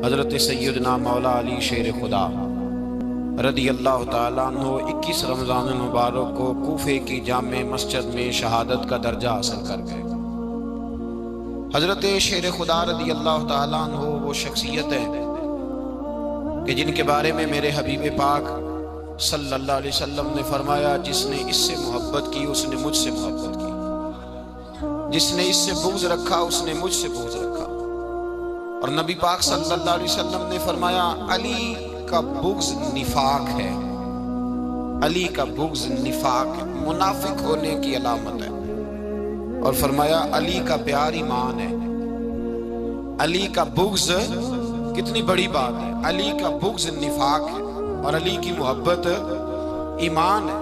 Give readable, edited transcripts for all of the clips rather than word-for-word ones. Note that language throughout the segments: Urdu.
حضرت سیدنا مولا علی شیر خدا رضی اللہ تعالیٰ عنہ 21 رمضان المبارک کو کوفے کی جامع مسجد میں شہادت کا درجہ حاصل کر گئے۔ حضرت شیر خدا رضی اللہ تعالیٰ عنہ وہ شخصیت ہے کہ جن کے بارے میں میرے حبیب پاک صلی اللہ علیہ وسلم نے فرمایا، جس نے اس سے محبت کی اس نے مجھ سے محبت کی، جس نے اس سے بغض رکھا اس نے مجھ سے بغض رکھا۔ اور نبی پاک صلی اللہ علیہ وسلم نے فرمایا علی کا بغض نفاق ہے، علی کا بغض نفاق ہے، منافق ہونے کی علامت ہے۔ اور فرمایا علی کا پیار ایمان ہے، علی کا بغض کتنی بڑی بات ہے، علی کا بغض نفاق ہے اور علی کی محبت ایمان ہے،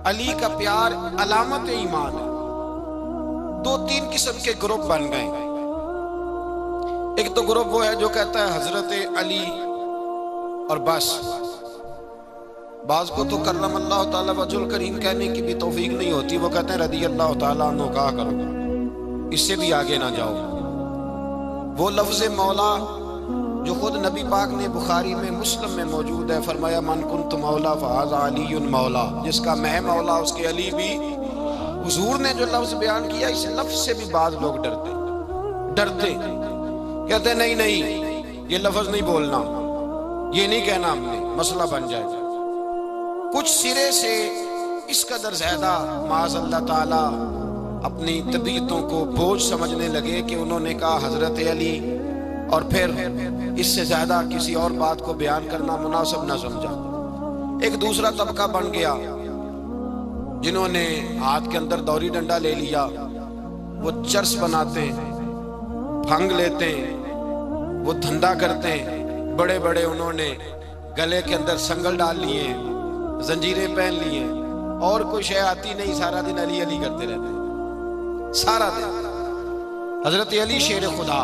علی کا پیار علامت ایمان ہے۔ دو تین قسم کے گروپ بن گئے۔ ایک تو گروپ وہ ہے جو کہتا ہے حضرت علی اور بس، بعض کو تو کرم اللہ تعالیٰ وجہ الکریم کہنے کی بھی توفیق نہیں ہوتی، وہ کہتے ہیں رضی اللہ تعالیٰ عنہ کہا کرو، اس سے بھی آگے نہ جاؤ۔ وہ لفظ مولا جو خود نبی پاک نے بخاری میں مسلم میں موجود ہے، فرمایا من کنت مولا فہذا علی مولا، جس کا میں مولا اس کے علی بھی۔ حضور نے جو لفظ بیان کیا، اس لفظ سے بھی بعض لوگ ڈرتے کہتے ہیں نہیں نہیں یہ لفظ نہیں بولنا، یہ نہیں کہنا، ہم نے مسئلہ بن جائے گا۔ کچھ سرے سے اس قدر زیادہ معاذ اللہ تعالی اپنی طبیعتوں کو بوجھ سمجھنے لگے کہ انہوں نے کہا حضرت علی، اور پھر اس سے زیادہ کسی اور بات کو بیان کرنا مناسب نہ سمجھا۔ ایک دوسرا طبقہ بن گیا جنہوں نے ہاتھ کے اندر دوری ڈنڈا لے لیا، وہ چرس بناتے ہیں، بھنگ لیتے ہیں، وہ دھندا کرتے ہیں، بڑے بڑے انہوں نے گلے کے اندر سنگل ڈال لیے، زنجیریں پہن لیے، اور کوئی شے آتی نہیں، سارا دن علی علی کرتے رہتے ہیں سارا دن۔ حضرت علی شیر خدا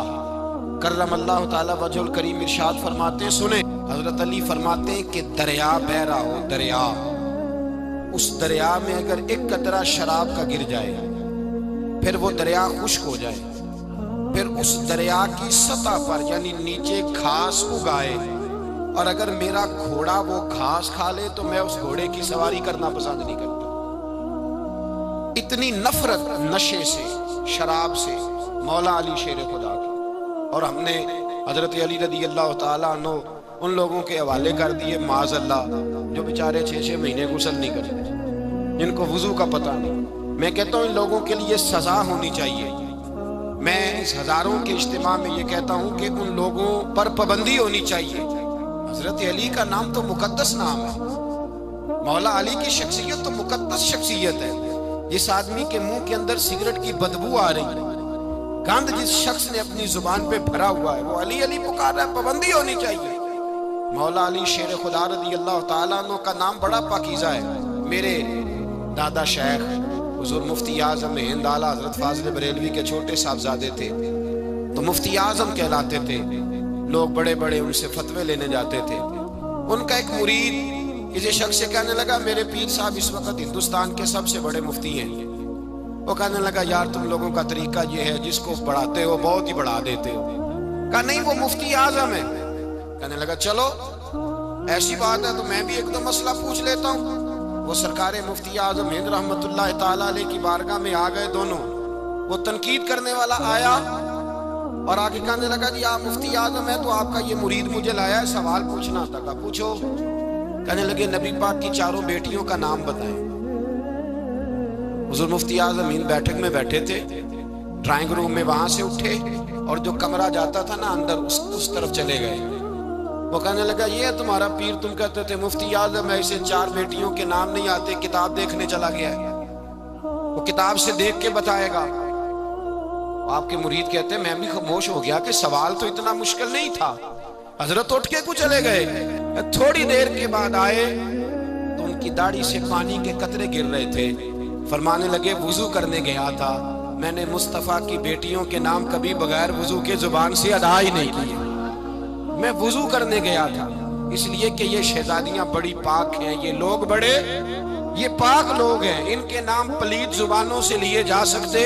کرم اللہ تعالیٰ وجہ الکریم ارشاد فرماتے ہیں، سنیں، حضرت علی فرماتے ہیں کہ دریا بہ رہا ہو، دریا، اس دریا میں اگر ایک قطرہ شراب کا گر جائے، پھر وہ دریا خشک ہو جائے، پھر اس دریا کی سطح پر یعنی نیچے گھاس اگائے، اور اگر میرا گھوڑا وہ گھاس کھا لے تو میں اس گھوڑے کی سواری کرنا پسند نہیں کرتا۔ اتنی نفرت نشے سے، شراب سے مولا علی شیر خدا کی۔ اور ہم نے حضرت علی رضی اللہ تعالیٰ عنہ ان لوگوں کے حوالے کر دیے معاذ اللہ جو بیچارے 6 مہینے غسل نہیں کرتے، جن کو وضو کا پتہ نہیں۔ میں کہتا ہوں ان لوگوں کے لیے سزا ہونی چاہیے۔ میں اس ہزاروں کے اجتماع میں یہ کہتا ہوں کہ ان لوگوں پر پابندی ہونی چاہیے۔ حضرت علی کا نام تو مقدس نام ہے، مولا علی کی شخصیت تو مقدس شخصیت ہے۔ جس آدمی کے منہ کے اندر سگریٹ کی بدبو آ رہی ہے، گند جس شخص نے اپنی زبان پہ بھرا ہوا ہے، وہ علی علی پکار رہا ہے، پابندی ہونی چاہیے۔ مولا علی شیر خدا رضی اللہ تعالیٰ عنہ کا نام بڑا پاکیزہ ہے۔ میرے دادا شیخ حضور مفتی اعظم ہند اعلیٰ حضرت فاضل بریلوی کے چھوٹے صاحبزادے تھے، تو مفتی اعظم کہلاتے تھے، لوگ بڑے بڑے ان سے فتوے لینے جاتے تھے۔ ان کا ایک مرید کسی شخص سے کہنے لگا میرے پیر صاحب اس وقت ہندوستان کے سب سے بڑے مفتی ہیں۔ وہ کہنے لگا یار تم لوگوں کا طریقہ یہ ہے، جس کو بڑھاتے ہو بہت ہی بڑھا دیتے ہو۔ کہا نہیں وہ مفتی اعظم ہے۔ کہنے لگا چلو ایسی بات ہے تو میں بھی ایک دو مسئلہ پوچھ لیتا ہوں۔ وہ سرکار مفتی اعظم ہند رحمت اللہ تعالیٰ علیہ کی بارگاہ میں آ گئے دونوں۔ وہ تنقید کرنے والا آیا اور آگے کہنے لگا جی آپ مفتی اعظم ہیں تو آپ کا یہ مرید مجھے لایا ہے، سوال پوچھنا تھا۔ کہا پوچھو۔ کہنے لگے نبی پاک کی 4 بیٹیوں کا نام بتائیں۔ حضور مفتی اعظم ہند بیٹھک میں بیٹھے تھے، ڈرائنگ روم میں، وہاں سے اٹھے اور جو کمرہ جاتا تھا نا اندر اس طرف چلے گئے۔ وہ کہنے لگا یہ ہے تمہارا پیر، تم کہتے تھے مفتی اعظم ہے، اسے 4 بیٹیوں کے نام نہیں آتے، کتاب دیکھنے چلا گیا ہے، وہ کتاب سے دیکھ کے بتائے گا۔ آپ کے مرید کہتے ہیں میں بھی خاموش ہو گیا کہ سوال تو اتنا مشکل نہیں تھا۔ حضرت اٹھ کے کچھ چلے گئے، تھوڑی دیر کے بعد آئے تو ان کی داڑھی سے پانی کے قطرے گر رہے تھے۔ فرمانے لگے وضو کرنے گیا تھا، میں نے مصطفیٰ کی بیٹیوں کے نام کبھی بغیر وضو کے زبان سے ادا ہی نہیں کیے، میں وضو کرنے گیا تھا، اس لیے کہ یہ شہزادیاں بڑی پاک ہیں، یہ لوگ بڑے یہ پاک لوگ ہیں، ان کے نام پلید زبانوں سے لیے جا سکتے،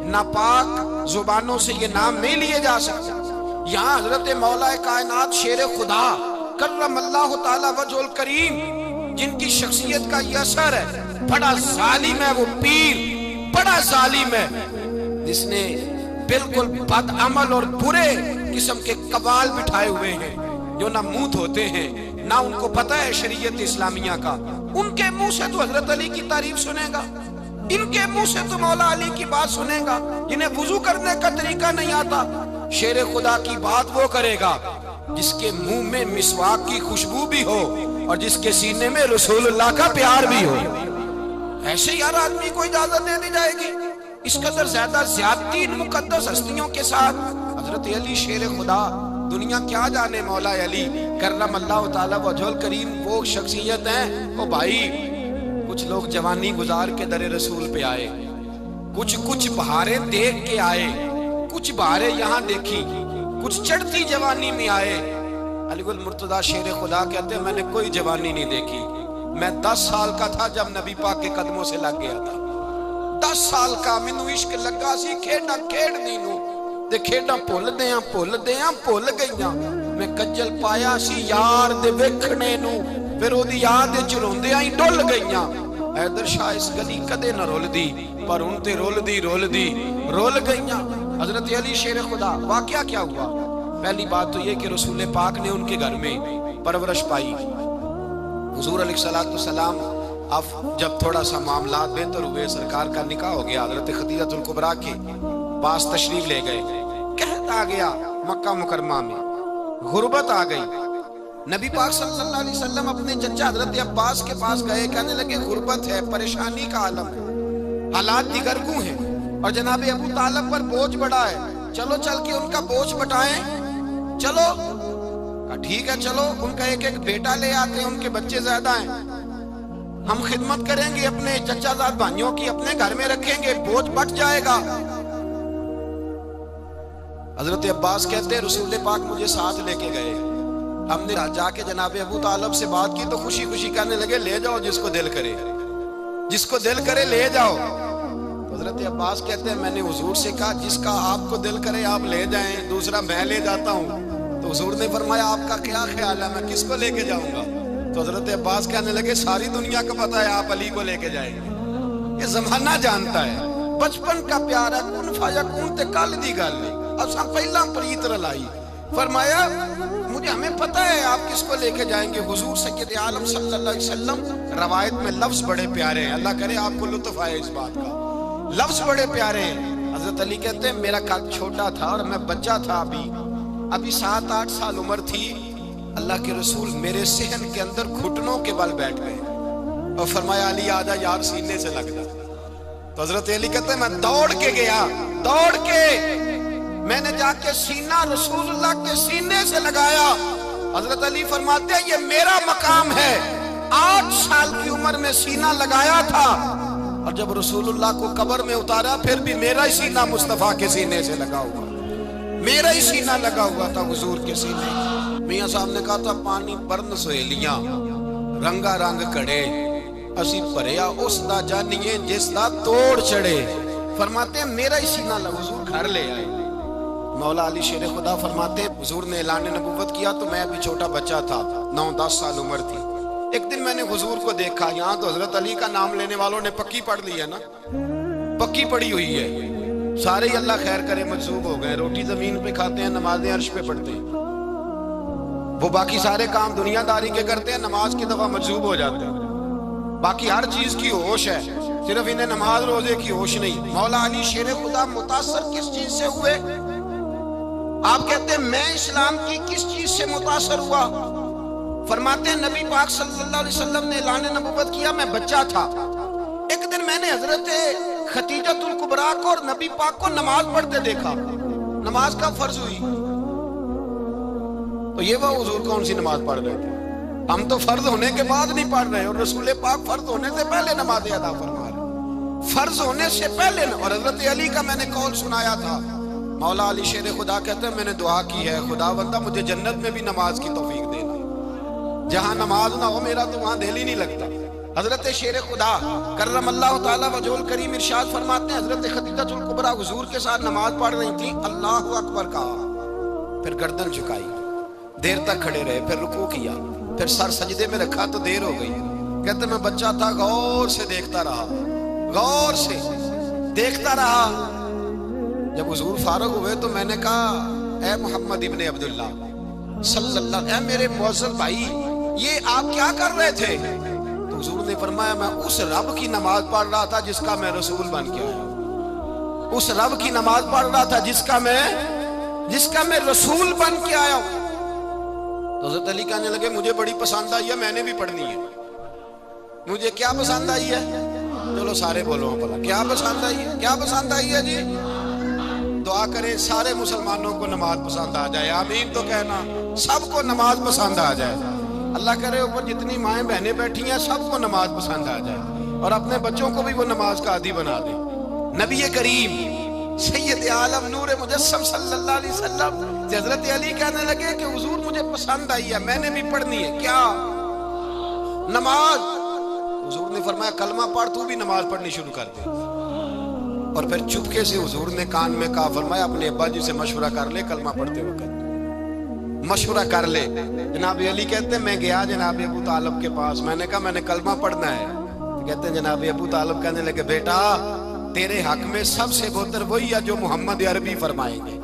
ناپاک زبانوں سے یہ نام نہیں لیے جا سکتے۔ یہاں حضرت مولا کائنات شیر خدا کرم اللہ تعالی وجہ الکریم جن کی شخصیت کا یہ اثر ہے، بڑا ظالم ہے وہ پیر، بڑا ظالم ہے جس نے بالکل بد عمل اور برے قسم کے قبال بٹھائے ہوئے ہیں، جو نہ منہ دھوتے ہیں نہ ان کو پتہ ہے شریعت اسلامیہ کا۔ ان کے منہ سے تو حضرت علی کی تعریف سنے گا، ان کے منہ سے تو مولا علی کی بات سنے گا، جنہیں وضو کرنے کا طریقہ نہیں آتا۔ شیر خدا کی بات وہ کرے گا جس کے منہ میں مسواک کی خوشبو بھی ہو اور جس کے سینے میں رسول اللہ کا پیار بھی ہو۔ ایسے یار آدمی کو اجازت دے دی جائے گی؟ اس قدر زیادہ زیادتی ان مقدس ہستیوں کے ساتھ۔ حضرت علی شیر خدا، دنیا کیا جانے مولا علی کرم اللہ تعالی وجہ الکریم وہ شخصیت ہیں۔ او بھائی، کچھ لوگ جوانی گزار کے در رسول پہ آئے، کچھ بہاریں دیکھ کے آئے، کچھ بہاریں یہاں دیکھی، کچھ چڑھتی جوانی میں آئے۔ علی گل مرتضیٰ شیر خدا کہتے ہیں میں نے کوئی جوانی نہیں دیکھی، میں 10 سال کا تھا جب نبی پاک کے قدموں سے لگ گیا تھا۔ 10 سال کا مینوں عشق لگا سی، کھیڈاں کھیڈنی نوں تے کھیڈاں بھول گئیاں۔ میں کجل پایا سی یار دے ویکھنے نوں، پھر او دی یاد وچ روندیاں ہی ڈل گئیاں۔ حیدر شاہ اس گلی کدے نہ رول دی، پر ان تے رول دی رول گئیاں۔ حضرت علی شیر خدا، واقعہ کیا ہوا؟ پہلی بات تو یہ کہ رسول پاک نے ان کے گھر میں پرورش پائی۔ حضور علیہ السلام اب جب تھوڑا سا معاملات بہتر ہوئے، سرکار کا نکاح ہو گیا، حضرت خدیجہ الکبریٰ کے پاس تشریف لے گئے۔ قحط آ گیا مکہ مکرمہ میں، غربت آ گئی۔ نبی پاک صلی اللہ علیہ وسلم اپنے چچا حضرت عباس کے پاس گئے، کہنے لگے غربت ہے، پریشانی کا عالم ہے، حالات دیگرگوں ہیں، اور جناب ابو طالب پر بوجھ بڑا ہے، چلو چل کے ان کا بوجھ بٹائیں۔ چلو ٹھیک ہے، چلو ان کا ایک بیٹا لے آتے ہیں، ان کے بچے زیادہ ہیں، ہم خدمت کریں گے اپنے چچا زاد بھائیوں کی، اپنے گھر میں رکھیں گے، بوجھ بٹ جائے گا۔ حضرت عباس کہتے ہیں رسول پاک مجھے ساتھ لے کے گئے، ہم نے جا کے جناب ابو طالب سے بات کی تو خوشی خوشی کہنے لگے لے جاؤ جس کو دل کرے لے جاؤ۔ حضرت عباس کہتے ہیں میں نے حضور سے کہا جس کا آپ کو دل کرے آپ لے جائیں، دوسرا میں لے جاتا ہوں۔ تو حضور نے فرمایا آپ کا کیا خیال ہے، میں کس کو لے کے جاؤں گا؟ تو حضرت عباس کہنے لگے ساری دنیا کو پتا ہے آپ علی کو لے کے جائیں گے، یہ زمانہ جانتا ہے، بچپن کا پیار ہے، کن فیکون تے کل دی گل نہیں، اساں پہلا پریت رلائی۔ فرمایا مجھے ہمیں پتہ ہے آپ کس کو لے کے جائیں گے، حضور سید عالم صلی اللہ علیہ وسلم۔ روایت میں لفظ بڑے پیارے ہیں، اللہ کرے آپ کو لطف آئے اس بات کا، لفظ بڑے پیارے ہیں۔ حضرت علی کہتے ہیں میرا قد چھوٹا تھا اور میں بچہ تھا، ابھی 7-8 سال عمر تھی، اللہ کے رسول میرے صحن کے اندر گھٹنوں کے بل بیٹھ گئے اور فرمایا علی آجا یار سینے سے لگ جا۔ تو حضرت علی کہتے ہیں میں دوڑ کے گیا، میں نے جا کے سینہ رسول اللہ کے سینے سے لگایا۔ حضرت علی فرماتے ہیں یہ میرا مقام ہے، 8 سال کی عمر میں سینہ لگایا تھا، اور جب رسول اللہ کو قبر میں اتارا پھر بھی میرا ہی سینہ مصطفیٰ کے سینے سے لگا ہوا، میرا ہی سینہ لگا ہوا تھا حضور کے سینے۔ میاں صاحب نے کہا تھا پانی برن سہیلیاں رنگا رنگ کڑے، اسی پریا اس دا جانیے جس دا توڑ چڑے۔ فرماتے ہیں میرا ہی سینہ لگا، حضور گھر لے آئے۔ مولا علی شیر خدا فرماتے ہیں حضور نے اعلان نبوت کیا تو میں ابھی چھوٹا بچہ تھا، 9-10 سال عمر تھی۔ ایک دن میں نے حضور کو دیکھا، یہاں تو حضرت علی کا نام لینے والوں نے پکی پڑھ لی ہے نا، پکی پڑھی ہوئی ہے، سارے ہی اللہ خیر کرے مجذوب ہو گئے، روٹی زمین پہ کھاتے ہیں، نمازیں عرش پہ پڑھتے ہیں، وہ باقی سارے کام دنیا داری کے کرتے ہیں، نماز کی دفعہ مجذوب ہو جاتے ہیں، باقی ہر چیز کی ہوش ہے، صرف انہیں نماز روزے کی ہوش نہیں۔ مولا علی شیر خدا متاثر کس چیز سے ہوئے؟ آپ کہتے ہیں میں اسلام کی کس چیز سے متاثر ہوا؟ فرماتے ہیں نبی پاک صلی اللہ علیہ وسلم نے اعلان نبوت کیا، میں بچہ تھا، ایک دن میں نے حضرت خدیجہ الکبریٰ کو اور نبی پاک کو نماز پڑھتے دیکھا، نماز کا فرض ہوئی، تو یہ وہ حضور کون سی نماز پڑھ رہے تھے؟ ہم تو فرض ہونے کے بعد نہیں پڑھ رہے، اور رسول پاک فرض ہونے سے پہلے نماز ادا فرما رہے، فرض ہونے سے پہلے۔ اور حضرت علی کا میں نے قول سنایا تھا، مولا علی شیر خدا کہتے ہیں میں نے دعا کی ہے خدا بندہ مجھے جنت میں بھی نماز کی توفیق دینا، جہاں نماز نہ ہو میرا تو وہاں دل ہی نہیں لگتا۔ حضرت شیر خدا کرم اللہ تعالی وجہ الکریم ارشاد فرماتے ہیں حضرت خدیجہ الکبریٰ حضور کے ساتھ نماز پڑھ رہی تھی، اللہ اکبر کہا، پھر گردن جھکائی، دیر تک کھڑے رہے، پھر رکوع کیا، پھر سر سجدے میں رکھا تو دیر ہو گئی۔ کہتے میں بچہ تھا، غور سے دیکھتا رہا، غور سے دیکھتا رہا۔ جب حضور فارغ ہوئے تو میں نے کہا اے محمد ابن عبداللہ صلی اللہ، اے میرے معزز بھائی، یہ آپ کیا کر رہے تھے؟ تو حضور نے فرمایا میں اس رب کی نماز پڑھ رہا تھا جس کا میں رسول بن کے آیا، اس رب کی نماز پڑھ رہا تھا جس کا میں رسول بن کے آیا ہوں۔ تو حضرت علی کہنے لگے مجھے بڑی پسند آئی ہے، میں نے بھی پڑھنی ہے۔ مجھے کیا پسند آئی ہے؟ چلو سارے بولو بولا، کیا پسند آئی ہے؟ کیا پسند آئی ہے جی؟ دعا کریں سارے مسلمانوں کو نماز پسند آ جائے، آمین تو کہنا، سب کو نماز پسند آ جائے۔ اللہ کرے اوپر جتنی مائیں بہنیں بیٹھی ہیں سب کو نماز پسند آ جائے، اور اپنے بچوں کو بھی وہ نماز کا عادی بنا دے۔ نبی کریم سید عالم نور مجسم صلی اللہ علیہ وسلم حضرت علی کہنے لگے کہ حضور مجھے پسند آئی ہے، میں نے بھی پڑھنی ہے۔ کیا؟ نماز۔ حضور نے فرمایا کلمہ پڑھ، تو بھی نماز پڑھنی شروع کر دے۔ اور پھر چپکے سے حضور نے کان میں کہا، فرمایا اپنے ابا جی سے مشورہ کر لے کلمہ پڑھتے وقت، مشورہ کر لے۔ جناب علی کہتے ہیں میں گیا جناب ابو طالب کے پاس، میں نے کہا میں نے کلمہ پڑھنا ہے۔ کہتے ہیں جناب ابو طالب کہنے لگے بیٹا تیرے حق میں سب سے بہتر وہی ہے جو محمد عربی فرمائیں گے،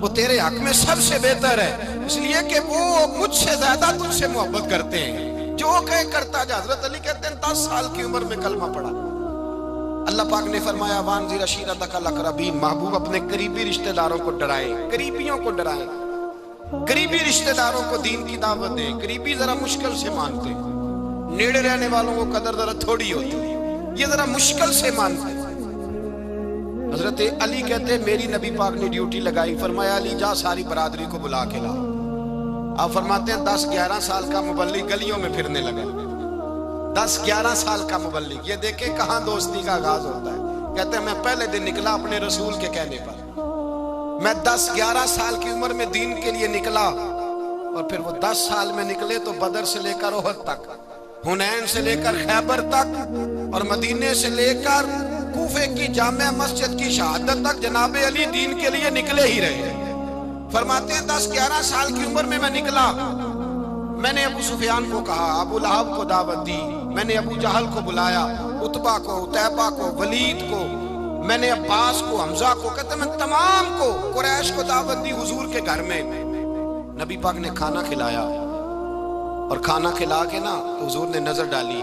وہ تیرے حق میں سب سے بہتر ہے، اس لیے کہ وہ مجھ سے زیادہ تجھ سے محبت کرتے ہیں، جو کہے کرتا جا۔ حضرت علی کہتے ہیں 10 سال کی عمر میں کلمہ پڑھا۔ اللہ پاک نے فرمایا وانذر عشیرتک الاقربین، محبوب اپنے قریبی رشتہ داروں کو ڈرائیں، قریبیوں کو ڈرائیں، قریبی رشتہ داروں کو دین کی دعوت دیں۔ قریبی ذرا مشکل سے مانتے، نیڑے رہنے والوں کو قدر ذرا تھوڑی ہوتی، یہ ذرا مشکل سے مانتے۔ حضرت علی کہتے ہیں میری نبی پاک نے ڈیوٹی لگائی، فرمایا علی جا ساری برادری کو بلا کے لا۔ آپ فرماتے ہیں 10-11 سال کا مبلغ گلیوں میں پھرنے لگا، 10-11 سال کا مبلغ، یہ دیکھیں کہاں دوستی کا آغاز ہوتا ہے۔ کہتے ہیں میں پہلے دن نکلا اپنے رسول کے کہنے پر، میں 10-11 سال کی عمر میں دین کے لیے نکلا، اور پھر وہ 10 سال میں نکلے تو بدر سے لے کر احد تک، حنین سے لے کر خیبر تک، اور مدینے سے لے کر کوفے کی جامع مسجد کی شہادت تک جناب علی دین کے لیے نکلے ہی رہے۔ فرماتے ہیں 10-11 سال کی عمر میں نکلا، میں نے ابو سفیان کو کہا، ابو لہب کو دعوت دی، میں نے ابو جہل کو بلایا، عتبہ کو، عتیبہ کو، ولید کو، میں نے عباس کو، حمزہ کو، کہتے میں تمام کو، قریش کو دعوت دی حضور کے گھر میں۔ نبی پاک نے کھانا کھلایا، اور کھانا کھلا کے نا حضور نے نظر ڈالی،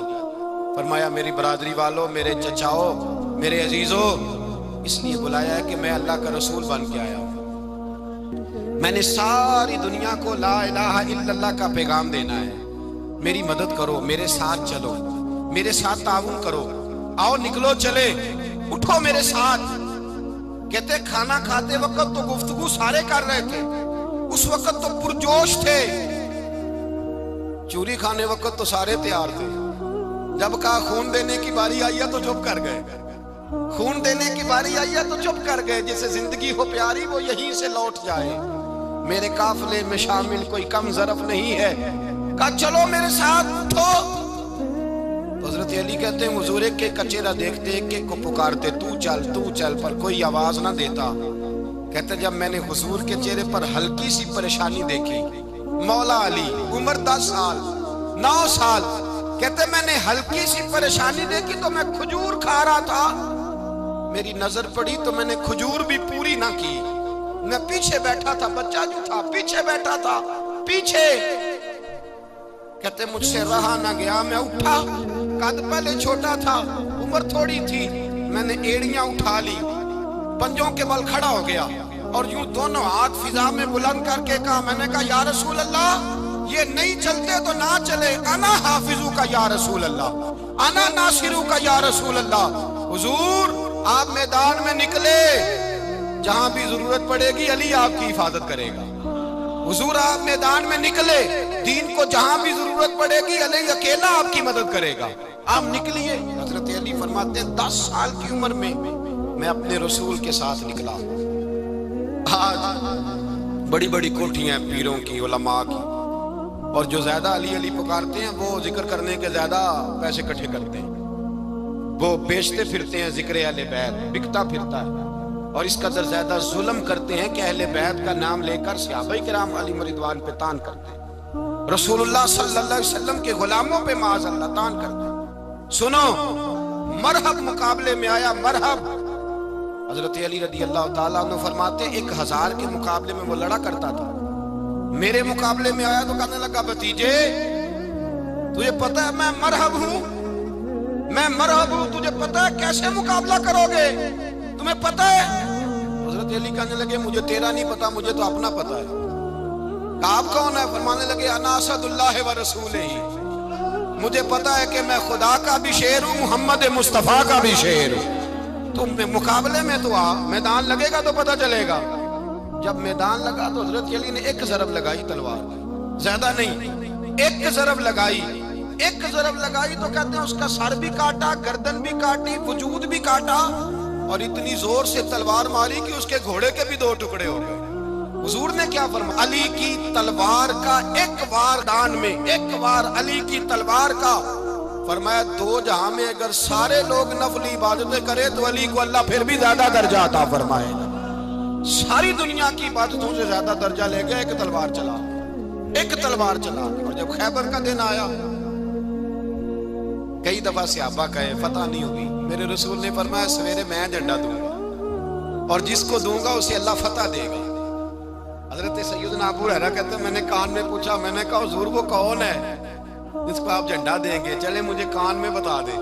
فرمایا میری برادری والوں، میرے چچاؤ، میرے عزیزو، اس لیے بلایا ہے کہ میں اللہ کا رسول بن کے آیا ہوں، میں نے ساری دنیا کو لا الہ الا اللہ کا پیغام دینا ہے، میری مدد کرو، میرے ساتھ چلو، میرے ساتھ تعاون کرو، آؤ نکلو چلے، اٹھو میرے ساتھ۔ کہتے کھانا کھاتے وقت تو گفتگو سارے کر رہے تھے، اس وقت تو پرجوش تھے، چوری کھانے وقت تو سارے تیار تھے، جب کہا خون دینے کی باری آئی ہے تو چپ کر گئے، خون دینے کی باری آئی ہے تو چپ کر گئے، جسے زندگی ہو پیاری وہ یہیں سے لوٹ جائے، میرے قافلے میں شامل کوئی کم ظرف نہیں ہے، کہا چلو میرے ساتھ اٹھو۔ حضرت علی کہتے ہیں حضور ایک ایک کا چہرہ دیکھتے، ایک ایک کو پکارتے، تو چل پر کوئی آواز نہ دیتا۔ کہتے جب میں نے حضور کے چہرے پر ہلکی سی پریشانی دیکھی، مولا علی عمر 10 سال 9 سال، کہتے میں نے ہلکی سی پریشانی دیکھی تو میں کھجور کھا رہا تھا، میری نظر پڑی تو میں نے کھجور بھی پوری نہ کی، میں پیچھے بیٹھا تھا، بچہ جو تھا پیچھے بیٹھا تھا، پیچھے۔ کہتے مجھ سے رہا نہ گیا، میں اٹھا، قد پہلے چھوٹا تھا، عمر تھوڑی تھی، میں نے ایڑیاں اٹھا لی، پنجوں کے بل کھڑا ہو گیا، اور یوں دونوں ہاتھ فضا میں بلند کر کے کہا، میں نے کہا یا رسول اللہ یہ نہیں چلتے تو نہ چلے، انا حافظو کا یا رسول اللہ، انا ناصرو کا یا رسول اللہ۔ حضور آپ میدان میں نکلے، جہاں بھی ضرورت پڑے گی علی آپ کی حفاظت کرے گا، حضور آپ میدان میں نکلے، دین کو جہاں بھی ضرورت پڑے گی علی اکیلا آپ کی مدد کرے گا، آپ نکلیے۔ حضرت علی فرماتے ہیں 10 سال کی عمر میں اپنے رسول کے ساتھ نکلا۔ آج بڑی بڑی کوٹھیاں پیروں کی، علماء کی، اور جو زیادہ علی علی پکارتے ہیں وہ ذکر کرنے کے زیادہ پیسے اکٹھے کرتے ہیں، وہ بیچتے پھرتے ہیں ذکر اہل بیت، بکتا پھرتا ہے، اور اس قدر زیادہ ظلم کرتے ہیں کہ اہل بیت کا نام لے کر صحابہ کرام علیہ رضوان پہ تان کرتے ہیں، رسول اللہ صلی اللہ علیہ وسلم کے غلاموں پہ معاذ اللہ تان کرتے ہیں۔ سنو، مرحب مقابلے میں آیا، مرحب۔ حضرت علی رضی اللہ تعالیٰ عنہ فرماتے ہیں 1000 کے مقابلے میں وہ لڑا کرتا تھا، میرے مقابلے میں آیا تو کہنے لگا بھتیجے تجھے پتہ ہے میں مرحب ہوں، میں مرحب ہوں، تجھے پتہ ہے کیسے مقابلہ کرو گے، تمہیں پتہ ہے؟ حضرت علی کہنے لگے مجھے تیرا نہیں پتا، مجھے تو اپنا پتا ہے۔ آپ کون ہے؟ فرمانے لگے انا اسد اللہ و رسولہ، مجھے پتا ہے کہ میں خدا کا بھی شیر ہوں، محمد مصطفیٰ کا بھی شیر ہوں۔ تم مقابلے میں تو آ، میدان لگے گا تو پتہ چلے گا۔ جب میدان لگا تو حضرت علی نے ایک ضرب لگائی تلوار، زیادہ نہیں، ایک ضرب لگائی، ایک ضرب لگائی تو کہتے ہیں اس کا سر بھی کاٹا، گردن بھی کاٹی، وجود بھی کاٹا، اور اتنی زور سے تلوار ماری کہ اس کے گھوڑے کے بھی 2 ٹکڑے ہو گئے۔ حضور نے کیا فرمایا؟ علی کی تلوار کا ایک وار دان میں، ایک وار علی کی تلوار کا، فرمایا 2 جہاں میں اگر سارے لوگ نفلی عبادتیں کرے تو علی کو اللہ پھر بھی زیادہ درجہ عطا فرمائے گا۔ ساری دنیا کی عبادتوں سے زیادہ درجہ لے گیا، ایک تلوار چلا، ایک تلوار چلا۔ اور جب خیبر کا دن آیا، کئی دفعہ صحابہ کہے فتح نہیں ہوگی، میرے رسول نے فرمایا سویرے میں جھنڈا دوں گا اور جس کو دوں گا اسے اللہ فتح دے گا۔ حضرت سیدنا ابو ہریرہ کہتے ہیں میں نے کان میں پوچھا، میں نے کہا حضور وہ کون ہے جس کو آپ جھنڈا دیں گے؟ چلے مجھے کان میں بتا دیں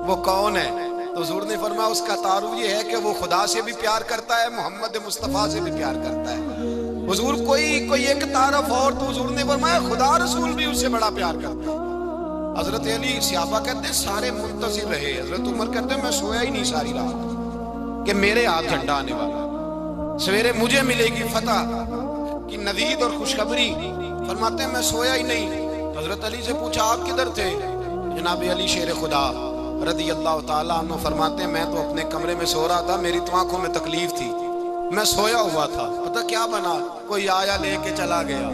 وہ کون ہے۔ تو حضور نے فرمایا اس کا تعارف یہ ہے کہ وہ خدا سے بھی پیار کرتا ہے، محمد مصطفیٰ سے بھی پیار کرتا ہے۔ حضور کوئی ایک تعارف اور، تو حضور نے فرمایا خدا رسول بھی اس سے بڑا پیار کرتا ہے۔ حضرت علی صحابہ کہتے ہیں سارے منتظر رہے، حضرت عمر کہتے ہیں میں سویا ہی نہیں ساری رات کہ میرے ہاتھ جھنڈا آنے والا، سویرے مجھے ملے گی فتح کی نوید اور خوشخبری۔ فرماتے ہیں میں سویا ہی نہیں۔ حضرت علی سے پوچھا آپ کدھر تھے؟ جناب علی شیر خدا رضی اللہ تعالیٰ عنہ فرماتے ہیں میں تو اپنے کمرے میں سو رہا تھا، میری تو آنکھوں میں تکلیف تھی، میں سویا ہوا تھا، پتہ کیا بنا؟ کوئی آیا لے کے چلا گیا،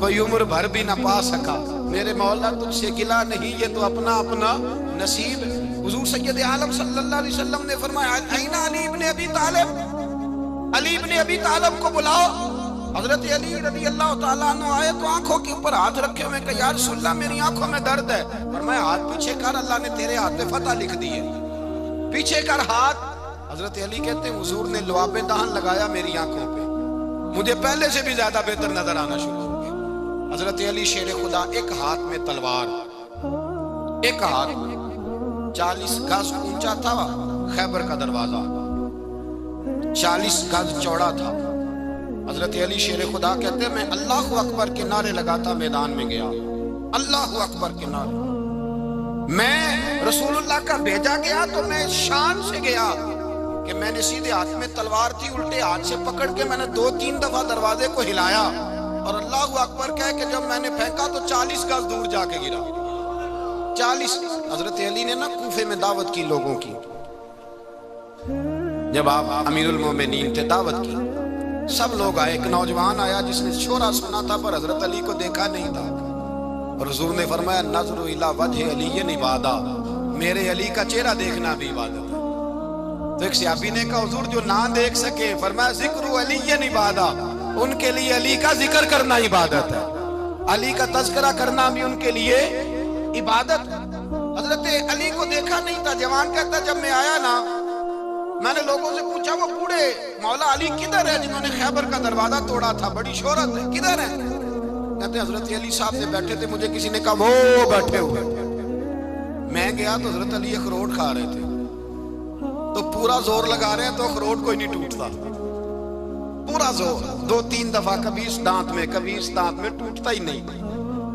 کوئی عمر بھر بھی نہ پا سکا۔ میرے مولا تجھ سے گلہ نہیں، یہ تو اپنا اپنا نصیب ہے۔ حضور سید عالم صلی اللہ علیہ وسلم نے فرمایا این علی ابن ابی طالب، علی ابن ابی طالب کو بلاؤ۔ حضرت علی رضی اللہ تعالیٰ عنہ آئے تو آنکھوں کے اوپر ہاتھ رکھے ہوئے کہ یا رسول اللہ میری آنکھوں میں درد ہے۔ فرمایا ہاتھ پیچھے کر، اللہ نے تیرے ہاتھ میں فتح لکھ دی ہے، پیچھے کر ہاتھ۔ حضرت علی کہتے ہیں حضور نے لعاب دہن لگایا میری آنکھوں پہ، مجھے پہلے سے بھی زیادہ بہتر نظر آنا شروع ہو گیا۔ حضرت علی شیر خدا ایک ہاتھ میں تلوار، ایک ہاتھ 40 گز اونچا تھا خیبر کا دروازہ، 40 گز چوڑا تھا۔ حضرت علی شیر خدا کہتے ہیں میں اللہ اکبر کے نعرے لگاتا میدان میں گیا، اللہ اکبر کے نعرے۔ میں رسول اللہ کا بھیجا گیا تو میں شان سے گیا کہ میں نے سیدھے ہاتھ میں تلوار تھی، الٹے ہاتھ سے پکڑ کے میں نے 2-3 دفعہ دروازے کو ہلایا اور اللہ اکبر کہہ کہ جب میں نے پھینکا تو 40 گز دور جا کے گرا۔ 40 حضرت علی نے نا کوفے میں دعوت کی لوگوں کی، جب آپ امیر المومنین تھے دعوت کی، سب لوگ آئے، ایک نوجوان آیا جس نے شورا سنا تھا پر حضرت علی کو دیکھا نہیں تھا، اور حضور نے فرمایا نظر الی وجہ علی عبادہ، میرے علی کا چہرہ دیکھنا بھی عبادت ہے۔ تو ایک صحابی نے کہا حضور جو نہ دیکھ سکے، فرمایا ذکر علی عبادہ، ان کے لیے علی کا ذکر کرنا عبادت ہے، علی کا تذکرہ کرنا بھی ان کے لیے عبادت ہے۔ حضرت علی کو دیکھا نہیں تھا، جوان کہتا جب میں آیا نا میں نے لوگوں سے پوچھا وہ بوڑھے مولا علی کدھر ہے جنہوں نے خیبر کا دروازہ توڑا تھا، بڑی شہرت ہے، کدھر ہے؟ کہتے ہیں حضرت علی صاحب سے بیٹھے تھے، مجھے کسی نے کہا وہ بیٹھے ہوئے۔ میں گیا تو حضرت علی اخروٹ کھا رہے تھے، تو پورا زور لگا رہے ہیں تو اخروٹ کوئی نہیں ٹوٹتا، پورا زور 2-3 دفعہ کبھی اس دانت میں کبھی اس دانت میں، ٹوٹتا ہی نہیں۔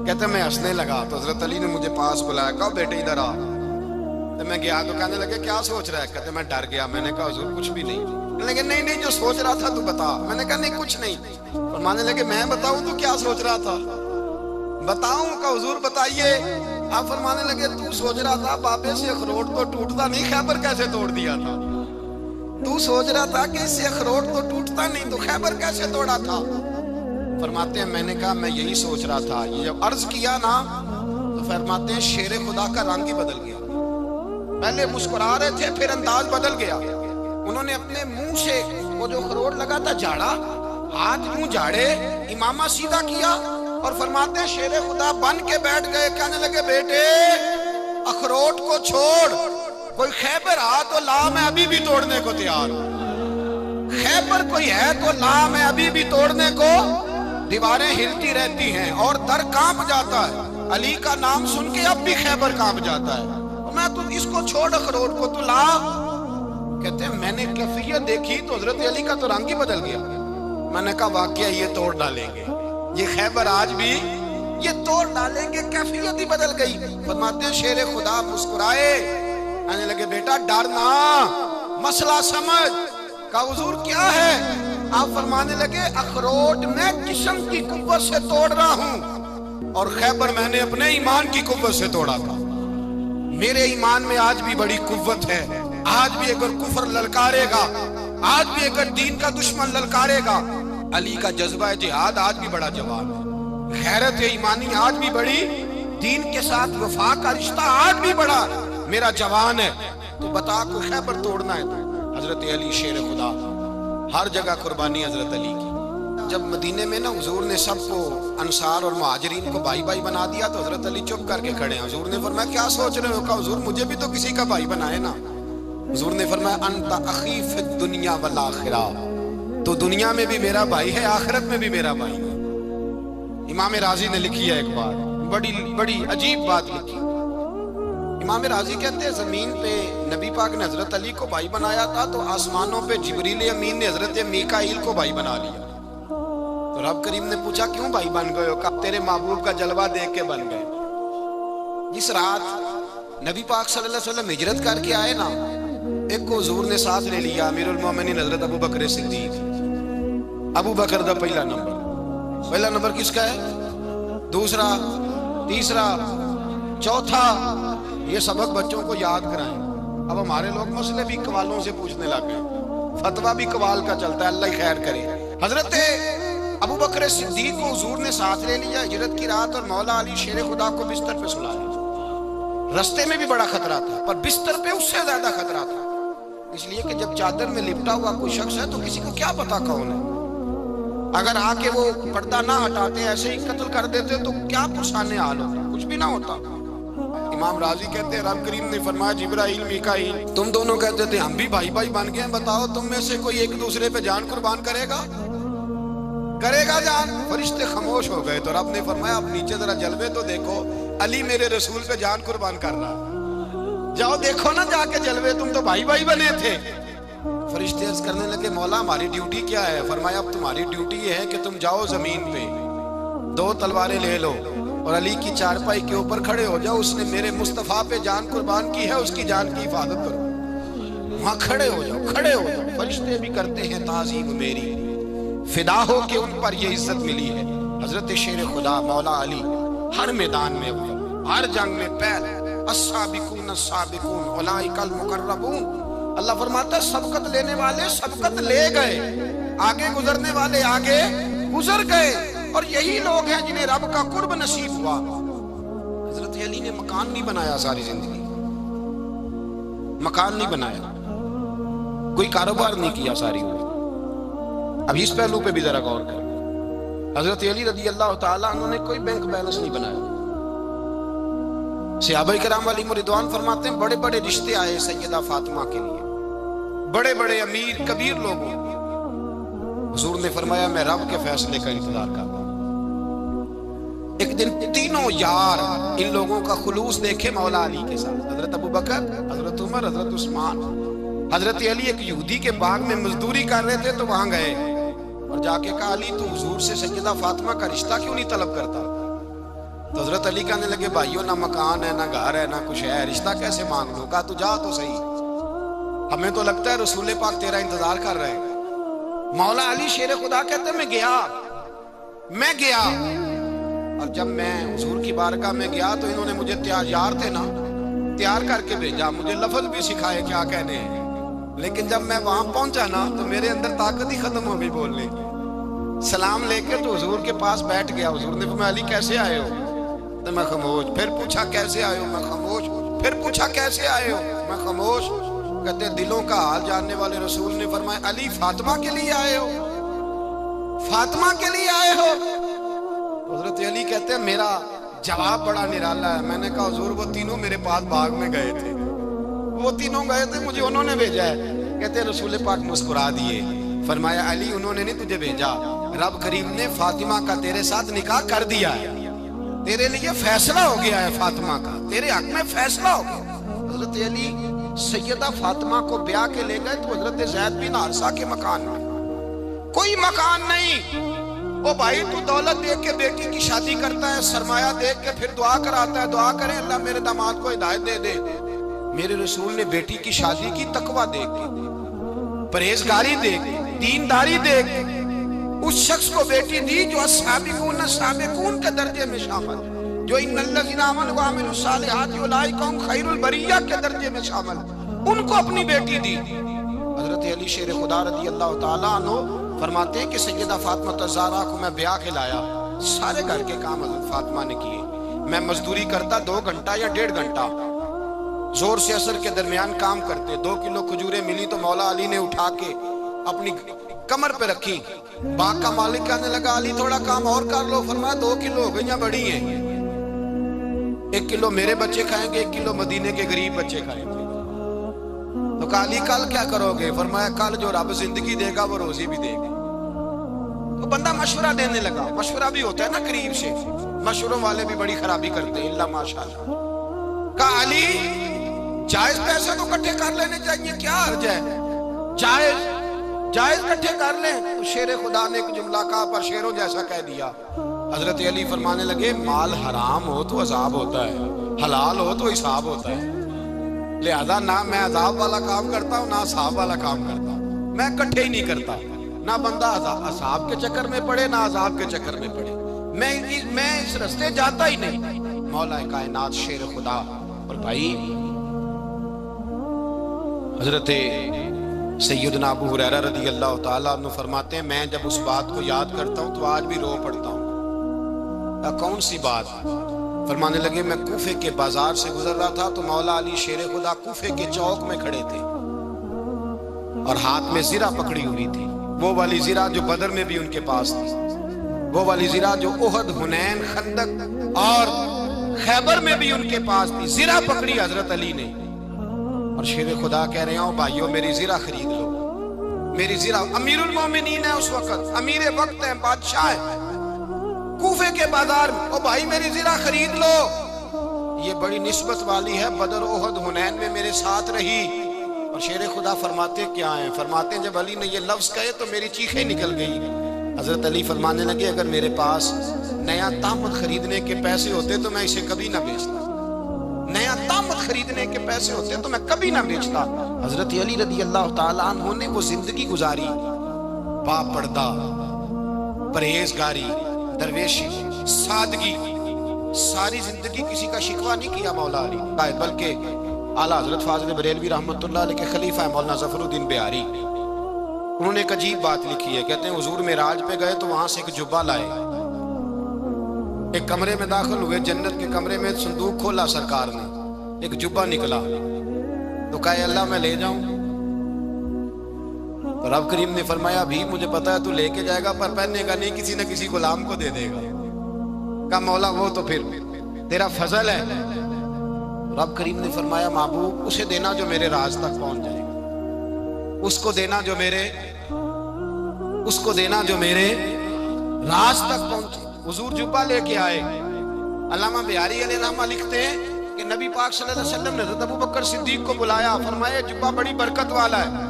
کہتے ہیں میں ہنسنے لگا تو حضرت علی نے مجھے پاس بلایا، کہا بیٹے ادھر آ۔ تو میں گیا تو کہنے لگے کیا سوچ رہا ہے؟ کہتے میں ڈر گیا، میں نے کہا حضور کچھ بھی نہیں۔ لیکن نہیں جو سوچ رہا تھا تو بتا۔ میں نے کہا نہیں کچھ نہیں۔ فرمانے لگے میں بتاؤں تو کیا سوچ رہا تھا؟ بتاؤں کہ حضور بتائیے۔ آپ فرمانے لگے تو سوچ رہا تھا بابے سے اخروٹ تو ٹوٹتا نہیں، خیبر کیسے توڑ دیا تھا؟ تو سوچ رہا تھا کہ اس سے اخروٹ تو ٹوٹتا نہیں تو خیبر کیسے توڑا تھا؟ فرماتے ہیں میں نے کہا میں یہی سوچ رہا تھا۔ یہ جب عرض کیا نا تو فرماتے ہیں شیر خدا کا رنگ ہی بدل گیا، پہلے مسکرا رہے تھے پھر انداز بدل گیا۔ انہوں نے اپنے منہ سے وہ جو اخروٹ لگا تھا جھاڑا، ہاتھ منہ جھاڑے، امامہ سیدھا کیا اور فرماتے ہیں شیر خدا بن کے بیٹھ گئے، کہنے لگے بیٹے اخروٹ کو چھوڑ، کوئی خیبر آ تو لا، میں ابھی بھی توڑنے کو تیار ہوں، خیبر کوئی ہے تو لا، میں ابھی بھی توڑنے کو، دیواریں ہلتی رہتی ہیں اور در کانپ جاتا ہے، علی کا نام سن کے اب بھی خیبر کانپ جاتا ہے، میں تو اس کو چھوڑ اخروٹ کو تو لا۔ کہتے ہیں میں نے کیفیت دیکھی تو حضرت علی کا تو رنگ ہی بدل گیا، میں نے کہا واقعہ یہ توڑ ڈالیں گے، یہ خیبر آج بھی یہ توڑ ڈالیں گے، کیفیت ہی بدل گئی۔ فرماتے ہیں شیر خدا مسکرائے، کہنے لگے بیٹا ڈرنا، مسئلہ سمجھ، کہا حضور کیا ہے؟ آپ فرمانے لگے اخروٹ میں جسم کی قوت سے توڑ رہا ہوں اور خیبر میں نے اپنے ایمان کی قوت سے توڑا تھا، میرے ایمان میں آج بھی بڑی قوت ہے، آج بھی اگر کفر للکارے گا، آج بھی اگر دین کا دشمن للکارے گا، علی کا جذبہ جہاد آج بھی بڑا جوان ہے، غیرت ایمانی آج بھی بڑی، دین کے ساتھ وفا کا رشتہ آج بھی بڑا میرا جوان ہے، تو بتا کو خیبر توڑنا ہے تو حضرت علی شیر خدا، ہر جگہ قربانی حضرت علی کی۔ جب مدینے میں نا حضور نے سب کو انصار اور مہاجرین کو بھائی بھائی بنا دیا تو حضرت علی چپ کر کے کھڑے ہیں، حضور نے فرمایا کیا سوچ رہے ہو؟ کہا حضور مجھے بھی تو کسی کا بھائی بنائے نا۔ حضور نے فرمایا انت اخی فی الدنیا والآخرہ، تو دنیا میں بھی میرا بھائی ہے، آخرت میں بھی میرا بھائی ہے۔ امام راضی نے لکھی ہے ایک بات، بڑی عجیب بات لکھی۔ امام راضی کہتے ہیں زمین پہ نبی پاک نے حضرت علی کو بھائی بنایا تھا تو آسمانوں پہ جبریل امین نے حضرت میکائیل کو بھائی بنا لیا، تو رب کریم نے پوچھا کیوں بھائی بن گئے ہو؟ کہا تیرے محبوب کا جلوہ دیکھ کے بن گئے۔ جس رات نبی پاک صلی اللہ علیہ وسلم ہجرت کر کے آئے نا، ایک کو حضور نے ساتھ لے لیا، امیر المومنین حضرت ابو بکر صدیق۔ ابو بکر دا پہلا نمبر کس کا ہے؟ دوسرا، تیسرا، چوتھا، یہ سبق بچوں کو یاد کرائیں۔ اب ہمارے لوگ مسئلے بھی قوالوں سے پوچھنے لگ گئے، فتویٰ بھی قوال کا چلتا ہے، اللہ خیر کرے۔ حضرت ابو بکر صدیق کو حضور نے ساتھ لے لیا ہجرت کی رات، اور مولا علی شیر خدا کو بستر پہ سلایا۔ رستے میں بھی بڑا خطرہ تھا پر بستر پہ اس سے زیادہ خطرہ تھا، اس لیے کہ جب چادر میں لپٹا ہوا کوئی شخص ہے تو کسی کو کیا پتا کون ہے، اگر آ کے وہ پردہ نہ ہٹاتے ایسے ہی قتل کر دیتے تو کیا پرسانے حال ہوتا، کچھ بھی نہ ہوتا۔ امام راضی کہتے ہیں رب کریم نے فرمایا جبرائیل میکائیل تم دونوں کہتے تھے ہم بھی بھائی بھائی بن گئے، بتاؤ تم میں سے کوئی ایک دوسرے پہ جان قربان کرے گا جان؟ فرشتے خاموش ہو گئے، تو رب نے فرمایا اب نیچے ذرا جلوے تو دیکھو، علی میرے رسول پہ جان قربان کر رہا، جاؤ دیکھو نا جا کے جلوے، تم تو بھائی بھائی بنے تھے۔ فرشتے عرض کرنے لگے مولا ہماری ڈیوٹی کیا ہے؟ فرمایا اب تمہاری ڈیوٹی یہ ہے کہ تم جاؤ زمین پہ 2 تلواریں لے لو اور علی کی چارپائی کے اوپر کھڑے ہو جاؤ، اس نے میرے مصطفیٰ پہ جان قربان کی ہے، اس کی جان کی حفاظت کرو، وہاں کھڑے ہو جاؤ۔ فرشتے بھی کرتے ہیں تعظیم میری، فدا ہو کہ ان پر یہ عزت ملی ہے۔ حضرت شیر خدا مولا علی ہر میدان میں، ہر جنگ میں پیر، السابقون السابقون اولئک المقربون، اللہ فرماتا ہے سبقت لینے والے سبقت لے گئے، آگے گزرنے والے آگے گزر گئے، اور یہی لوگ ہیں جنہیں رب کا قرب نصیب ہوا۔ حضرت علی نے مکان نہیں بنایا، ساری زندگی مکان نہیں بنایا، کوئی کاروبار نہیں کیا ساری عمر۔ اب اس پہلو پہ بھی ذرا غور کریں، حضرت علی رضی اللہ تعالیٰ عنہ نے کوئی بینک بیلنس نہیں بنایا۔ صحابہ کرام علیہم رضوان فرماتے ہیں بڑے بڑے رشتے آئے سیدہ فاطمہ کے لیے، بڑے بڑے امیر کبیر لوگوں، حضور نے فرمایا میں رب کے فیصلے کا انتظار کرتا ہوں۔ ایک دن تینوں یار ان لوگوں کا خلوص دیکھے مولا علی کے ساتھ، حضرت ابو بکر، حضرت عمر، حضرت عثمان۔ حضرت علی ایک یہودی کے باغ میں مزدوری کر رہے تھے تو وہاں گئے اور جا کے کہا علی تو حضور سے سیدہ فاطمہ کا رشتہ کیوں نہیں طلب کرتا؟ تو حضرت علی کہنے لگے بھائیو نہ مکان ہے، نہ گھر ہے، نہ کچھ ہے، رشتہ کیسے مانگ لوں؟ کہا تو جا تو صحیح، ہمیں تو لگتا ہے رسول پاک تیرا انتظار کر رہے ہیں۔ مولا علی شیر خدا کہتے ہیں میں گیا اور جب میں حضور کی بارگاہ میں گیا تو انہوں نے مجھے یار تھے نا تیار کر کے بھیجا، مجھے لفظ بھی سکھائے کیا کہنے ہیں، لیکن جب میں وہاں پہنچا نا تو میرے اندر طاقت ہی ختم ہو گئی بولنے کی۔ سلام لے کے تو حضور کے پاس بیٹھ گیا، حضور نے فرمایا علی کیسے آئے ہو؟ تو میں خاموش، پھر پوچھا کیسے آئے ہو؟ میں خاموش، پھر پوچھا کیسے آئے ہو؟ میں خاموش۔ کہتے ہیں دلوں کا حال جاننے والے رسول نے فرمایا علی فاطمہ کے لیے آئے ہو؟ فاطمہ کے لیے آئے ہو؟ حضرت علی کہتے ہیں میرا جواب بڑا نرالا ہے. میں نے کہا حضور وہ تینوں میرے پاس باغ میں گئے تھے, وہ تینوں گئے تھے, مجھے انہوں نے بھیجا ہے. کہتے ہیں رسول پاک مسکرا دیے, فرمایا علی انہوں نے نہیں تجھے بھیجا, رب کریم نے فاطمہ کا تیرے ساتھ نکاح کر دیا ہے, تیرے لیے فیصلہ ہو گیا ہے فاطمہ کا, تیرے حق میں فیصلہ ہو گیا. حضرت علی سیدہ فاطمہ کو بیاہ کے لے گئے تو حضرت زید بن حارثہ کے مکان میں, کوئی مکان نہیں. وہ بھائی تو دولت دیکھ کے بیٹی کی شادی کرتا ہے, سرمایہ دیکھ کے پھر دعا کراتا ہے, دعا کریں اللہ میرے داماد کو ہدایت دے دے. میرے رسول نے بیٹی کی شادی کی تقوی دیکھ کے, پرہیزگاری دیکھ کے, دینداری دیکھ کے اس شخص کو بیٹی دی جو السابقون کے درجے میں شامل, جو ان الذین آمنوا وعملوا الصالحات اولئک هم خیر البریہ کے درجے میں شامل, ان کو اپنی بیٹی دی. حضرت علی شیر خدا رضی اللہ تعالیٰ عنہ فرماتے ہیں کہ سیدہ فاطمہ الزہرا کو میں بیاہ کے لایا, سارے گھر کے کام حضرت فاطمہ نے کیے. میں مزدوری کرتا 2 گھنٹہ یا 1.5 گھنٹہ, زور سے اثر کے درمیان کام کرتے. 2 کلو کھجوریں ملی تو مولا علی نے اٹھا کے اپنی کمر پہ رکھی. باغ کا مالک کہنے لگا علی تھوڑا کام اور کر لو. فرمایا 2 کلو ہو گئیں, بڑی ہیں, 1 کلو میرے بچے کھائیں گے, 1 کلو مدینے کے غریب بچے کھائیں گے. تو کہا علی کل کیا کرو گے؟ فرمایا کل جو رب زندگی دے گا وہ روزی بھی دے گا. تو بندہ مشورہ دینے لگا, مشورہ بھی ہوتا ہے نا قریب سے, مشوروں والے بھی بڑی خرابی کرتے ہیں اللہ ماشاءاللہ. کہا علی جائز پیسے تو کٹھے کر لینے چاہیے, کیا حرج ہے, جائز کٹھے کر لیں. تو شیر خدا نے ایک جملہ کہا پر شیروں جیسا کہہ دیا. حضرت علی فرمانے لگے مال حرام ہو تو عذاب ہوتا ہے, حلال ہو تو حساب ہوتا ہے, لہذا نہ میں عذاب والا کام کرتا ہوں نہ حساب والا کام کرتا ہوں, میں کٹھے ہی نہیں کرتا. نہ بندہ حساب کے چکر میں پڑے نہ عذاب کے چکر میں پڑے, میں اس رستے جاتا ہی نہیں. مولا کائنات شیر خدا. اور بھائی حضرت سیدنا ابو ہریرہ رضی اللہ تعالیٰ عنہ فرماتے ہیں میں جب اس بات کو یاد کرتا ہوں تو آج بھی رو پڑتا ہوں. کون سی بات؟ فرمانے لگے میں کوفے کے بازار سے گزر رہا تھا تو مولا علی شیر خدا کوفے کے چوک میں کھڑے تھے اور ہاتھ میں زرہ پکڑی ہوئی تھی, وہ والی زرہ جو بدر میں بھی ان کے پاس تھی, وہ والی زرہ جو احد, حنین, خندق اور خیبر میں بھی ان کے پاس تھی. زرہ پکڑی حضرت علی نے اور شیر خدا کہہ رہے ہوں بھائیو میری زرہ خرید لو. میری زرہ, امیر المومنین ہے اس وقت, امیر وقت ہے, بادشاہ ہے, کوفے کے بازار میں, او بھائی میری زرہ خرید لو. یہ بڑی نسبت والی ہے, بدر, احد, حنین میں میرے ساتھ رہی. اور شیر خدا فرماتے کیا ہیں؟ فرماتے ہیں جب علی نے یہ لفظ کہے تو میری چیخیں نکل گئی. حضرت علی فرمانے لگے اگر میرے پاس نیا تامت خریدنے کے پیسے ہوتے تو میں اسے کبھی نہ بیچتا, نیا تامت خریدنے کے پیسے ہوتے تو میں کبھی نہ بیچتا. حضرت علی رضی اللہ تعالیٰ عنہ نے وہ زندگی گزاری, با پردہ, پرہیزگاری, درویشی, سادگی, ساری زندگی کسی کا شکوہ نہیں کیا مولا علی, بلکہ اعلیٰ حضرت فاضل بریلوی رحمت اللہ علیہ کے خلیفہ مولانا ظفر الدین بہاری, انہوں نے ایک عجیب بات لکھی ہے. کہتے ہیں حضور معراج پہ گئے تو وہاں سے ایک جبہ لائے, ایک کمرے میں داخل ہوئے, جنت کے کمرے میں صندوق کھولا سرکار نے, ایک جبہ نکلا تو کہا اللہ میں لے جاؤں. تو رب کریم نے فرمایا بھی مجھے پتا ہے تو لے کے جائے گا پر پہننے کا نہیں, کسی نہ کسی غلام کو دے دے گا. کہا مولا وہ تو پھر تیرا فضل ہے. رب کریم نے فرمایا محبوب اسے دینا جو میرے راز تک پہنچ جائے گا, اس کو دینا جو میرے راز تک پہنچے. حضور جبہ لے کے آئے. علامہ بہاری علیہ رحمہ لکھتے ہیں کہ نبی پاک صلی اللہ علیہ وسلم نے حضرت ابوبکر صدیق کو بلایا, فرمایا جبہ بڑی برکت والا ہے,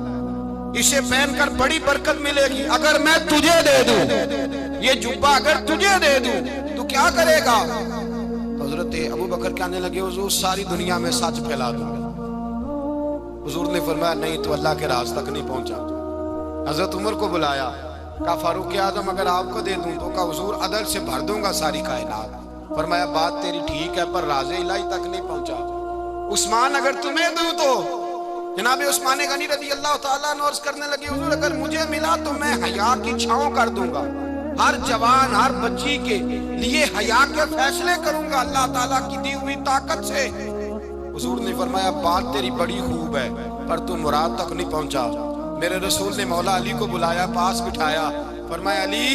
اسے پہن کر بڑی برکت ملے گی. اگر میں تجھے دے دوں, یہ جبہ اگر تجھے دے دوں تو کیا کرے گا؟ حضرت ابوبکر کہنے لگے حضور ساری دنیا میں سچ پھیلا دوں گا. حضور نے فرمایا نہیں تو اللہ کے راز تک نہیں پہنچا. حضرت عمر کو بلایا, کہا فاروق اعظم اگر آپ کو دے دوں تو کہا حضور عدل سے بھر دوں گا ساری کائنات. فرمایا بات تیری ٹھیک ہے پر راز الہی تک نہیں پہنچا. عثمان اگر تمہیں دوں تو جناب عثمان غنی رضی اللہ تعالیٰ عنہ عرض کرنے لگے حضور اگر مجھے ملا تو میں حیا کی چھاؤں کر دوں گا, ہر جوان ہر بچی کے لیے حیا کے فیصلے کروں گا اللہ تعالیٰ کی دی ہوئی طاقت سے. حضور نے فرمایا بات تیری بڑی خوب ہے پر تو مراد تک نہیں پہنچا۔ میرے رسول نے مولا علی کو بلایا، پاس بٹھایا، فرمایا علی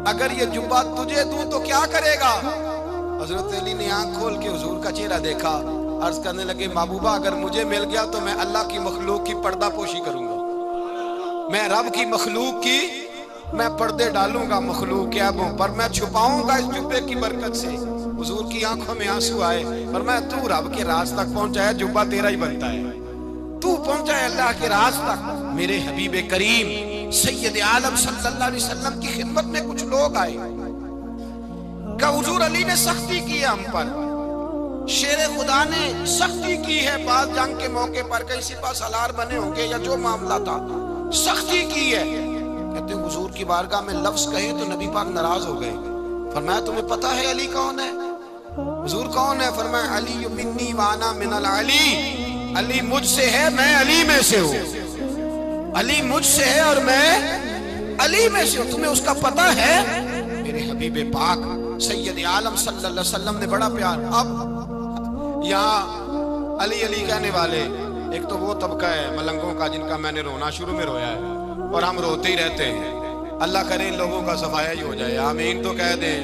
اگر یہ جبہ تجھے دوں تو کیا کرے گا؟ حضرت علی نے آنکھ کھول کے حضور کا چہرہ دیکھا، عرض کرنے لگے محبوبہ اگر مجھے مل گیا تو میں اللہ کی مخلوق کی پردہ پوشی کروں گا، میں رب کی مخلوق کی میں پردے ڈالوں گا مخلوق کے عیبوں پر، میں چھپاؤں گا اس جبے کی برکت سے۔ حضور کی آنکھوں میں آنسو آئے، فرمایا تو رب کے راز تک پہنچا ہے، جبہ تیرا ہی بنتا ہے، تو پہنچا ہے اللہ کے راز تک۔ میرے حبیب کریم سید عالم صلی اللہ علیہ وسلم کی خدمت میں کچھ لوگ آئے کہ حضور علی نے سختی کی ہے ہم پر، شیر خدا نے سختی کی ہے، بعض جنگ کے موقع پر کئی سپہ سالار بنے ہوں گے یا جو معاملہ تھا سختی کی ہے۔ کہتے ہیں حضور کی بارگاہ میں لفظ کہے تو نبی پاک ناراض ہو گئے۔ فرمایا تمہیں پتہ ہے علی کون ہے؟ حضور کون ہے؟ فرمایا علی منی وانا من العلی، علی مجھ سے ہے میں علی میں سے ہوں، علی مجھ سے ہے اور میں علی میں سے ہوں، تمہیں اس کا پتہ ہے؟ میرے حبیب پاک سید عالم صلی اللہ علیہ وسلم نے بڑا پیار۔ اب یہاں علی علی کہنے والے ایک تو وہ طبقہ ہے ملنگوں کا جن کا میں نے رونا شروع میں رویا ہے اور ہم روتے ہی رہتے ہیں، اللہ کرے ان لوگوں کا صفایا ہی ہو جائے، آمین تو کہہ دیں۔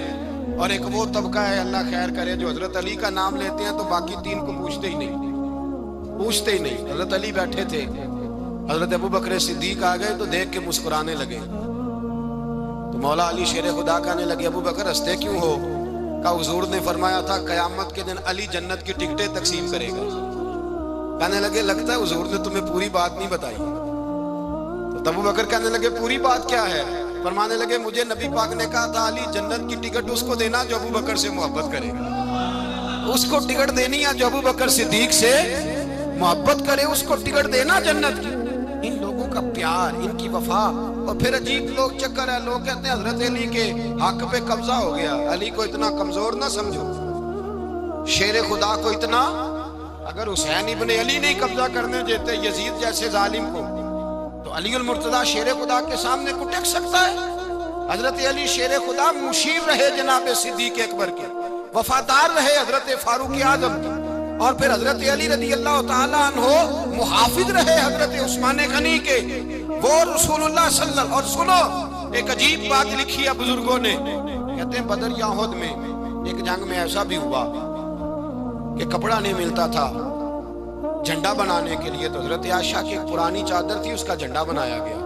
اور ایک وہ طبقہ ہے اللہ خیر کرے جو حضرت علی کا نام لیتے ہیں تو باقی تین کو پوچھتے ہی نہیں۔ حضرت علی بیٹھے تھے، حضرت ابو بکر صدیق آ گئے تو دیکھ کے مسکرانے لگے، تو مولا علی شیر خدا کہنے لگے ابو بکر ہنستے کیوں ہو؟ کہ حضور نے فرمایا تھا قیامت کے دن علی جنت کی ٹکٹیں تقسیم کرے گا۔ کہنے لگے لگتا ہے حضور نے تمہیں پوری بات نہیں بتائی۔ تو ابو بکر کہنے لگے پوری بات کیا ہے؟ فرمانے لگے مجھے نبی پاک نے کہا تھا علی جنت کی ٹکٹ اس کو دینا جو ابو بکر سے محبت کرے گا، اس کو ٹکٹ دینی ہے جو ابو بکر صدیق سے محبت کرے، اس کو ٹکٹ دینا جنت کی۔ ان لوگوں کا پیار، ان کی وفا۔ اور پھر عجیب لوگ چکر ہے، لوگ کہتے ہیں حضرت علی کے حق پہ قبضہ ہو گیا، علی کو اتنا کمزور نہ سمجھو، شیر خدا کو اتنا، اگر حسین ابن علی نہیں قبضہ کرنے دیتے یزید جیسے ظالم کو تو علی المرتضیٰ شیر خدا کے سامنے کو ٹک سکتا ہے؟ حضرت علی شیر خدا مشیر رہے جناب صدیق اکبر کے، وفادار رہے حضرت فاروق اعظم کے، اور پھر حضرت علی رضی اللہ تعالیٰ عنہ محافظ رہے حضرت عثمان غنی کے، وہ رسول اللہ صلی اللہ علیہ وسلم۔ اور سنو ایک عجیب بات لکھی ہے بزرگوں نے، کہتے ہیں بدر یا احد میں ایک جنگ میں ایسا بھی ہوا کہ کپڑا نہیں ملتا تھا جھنڈا بنانے کے لیے، تو حضرت عائشہ کی ایک پرانی چادر تھی، اس کا جھنڈا بنایا گیا،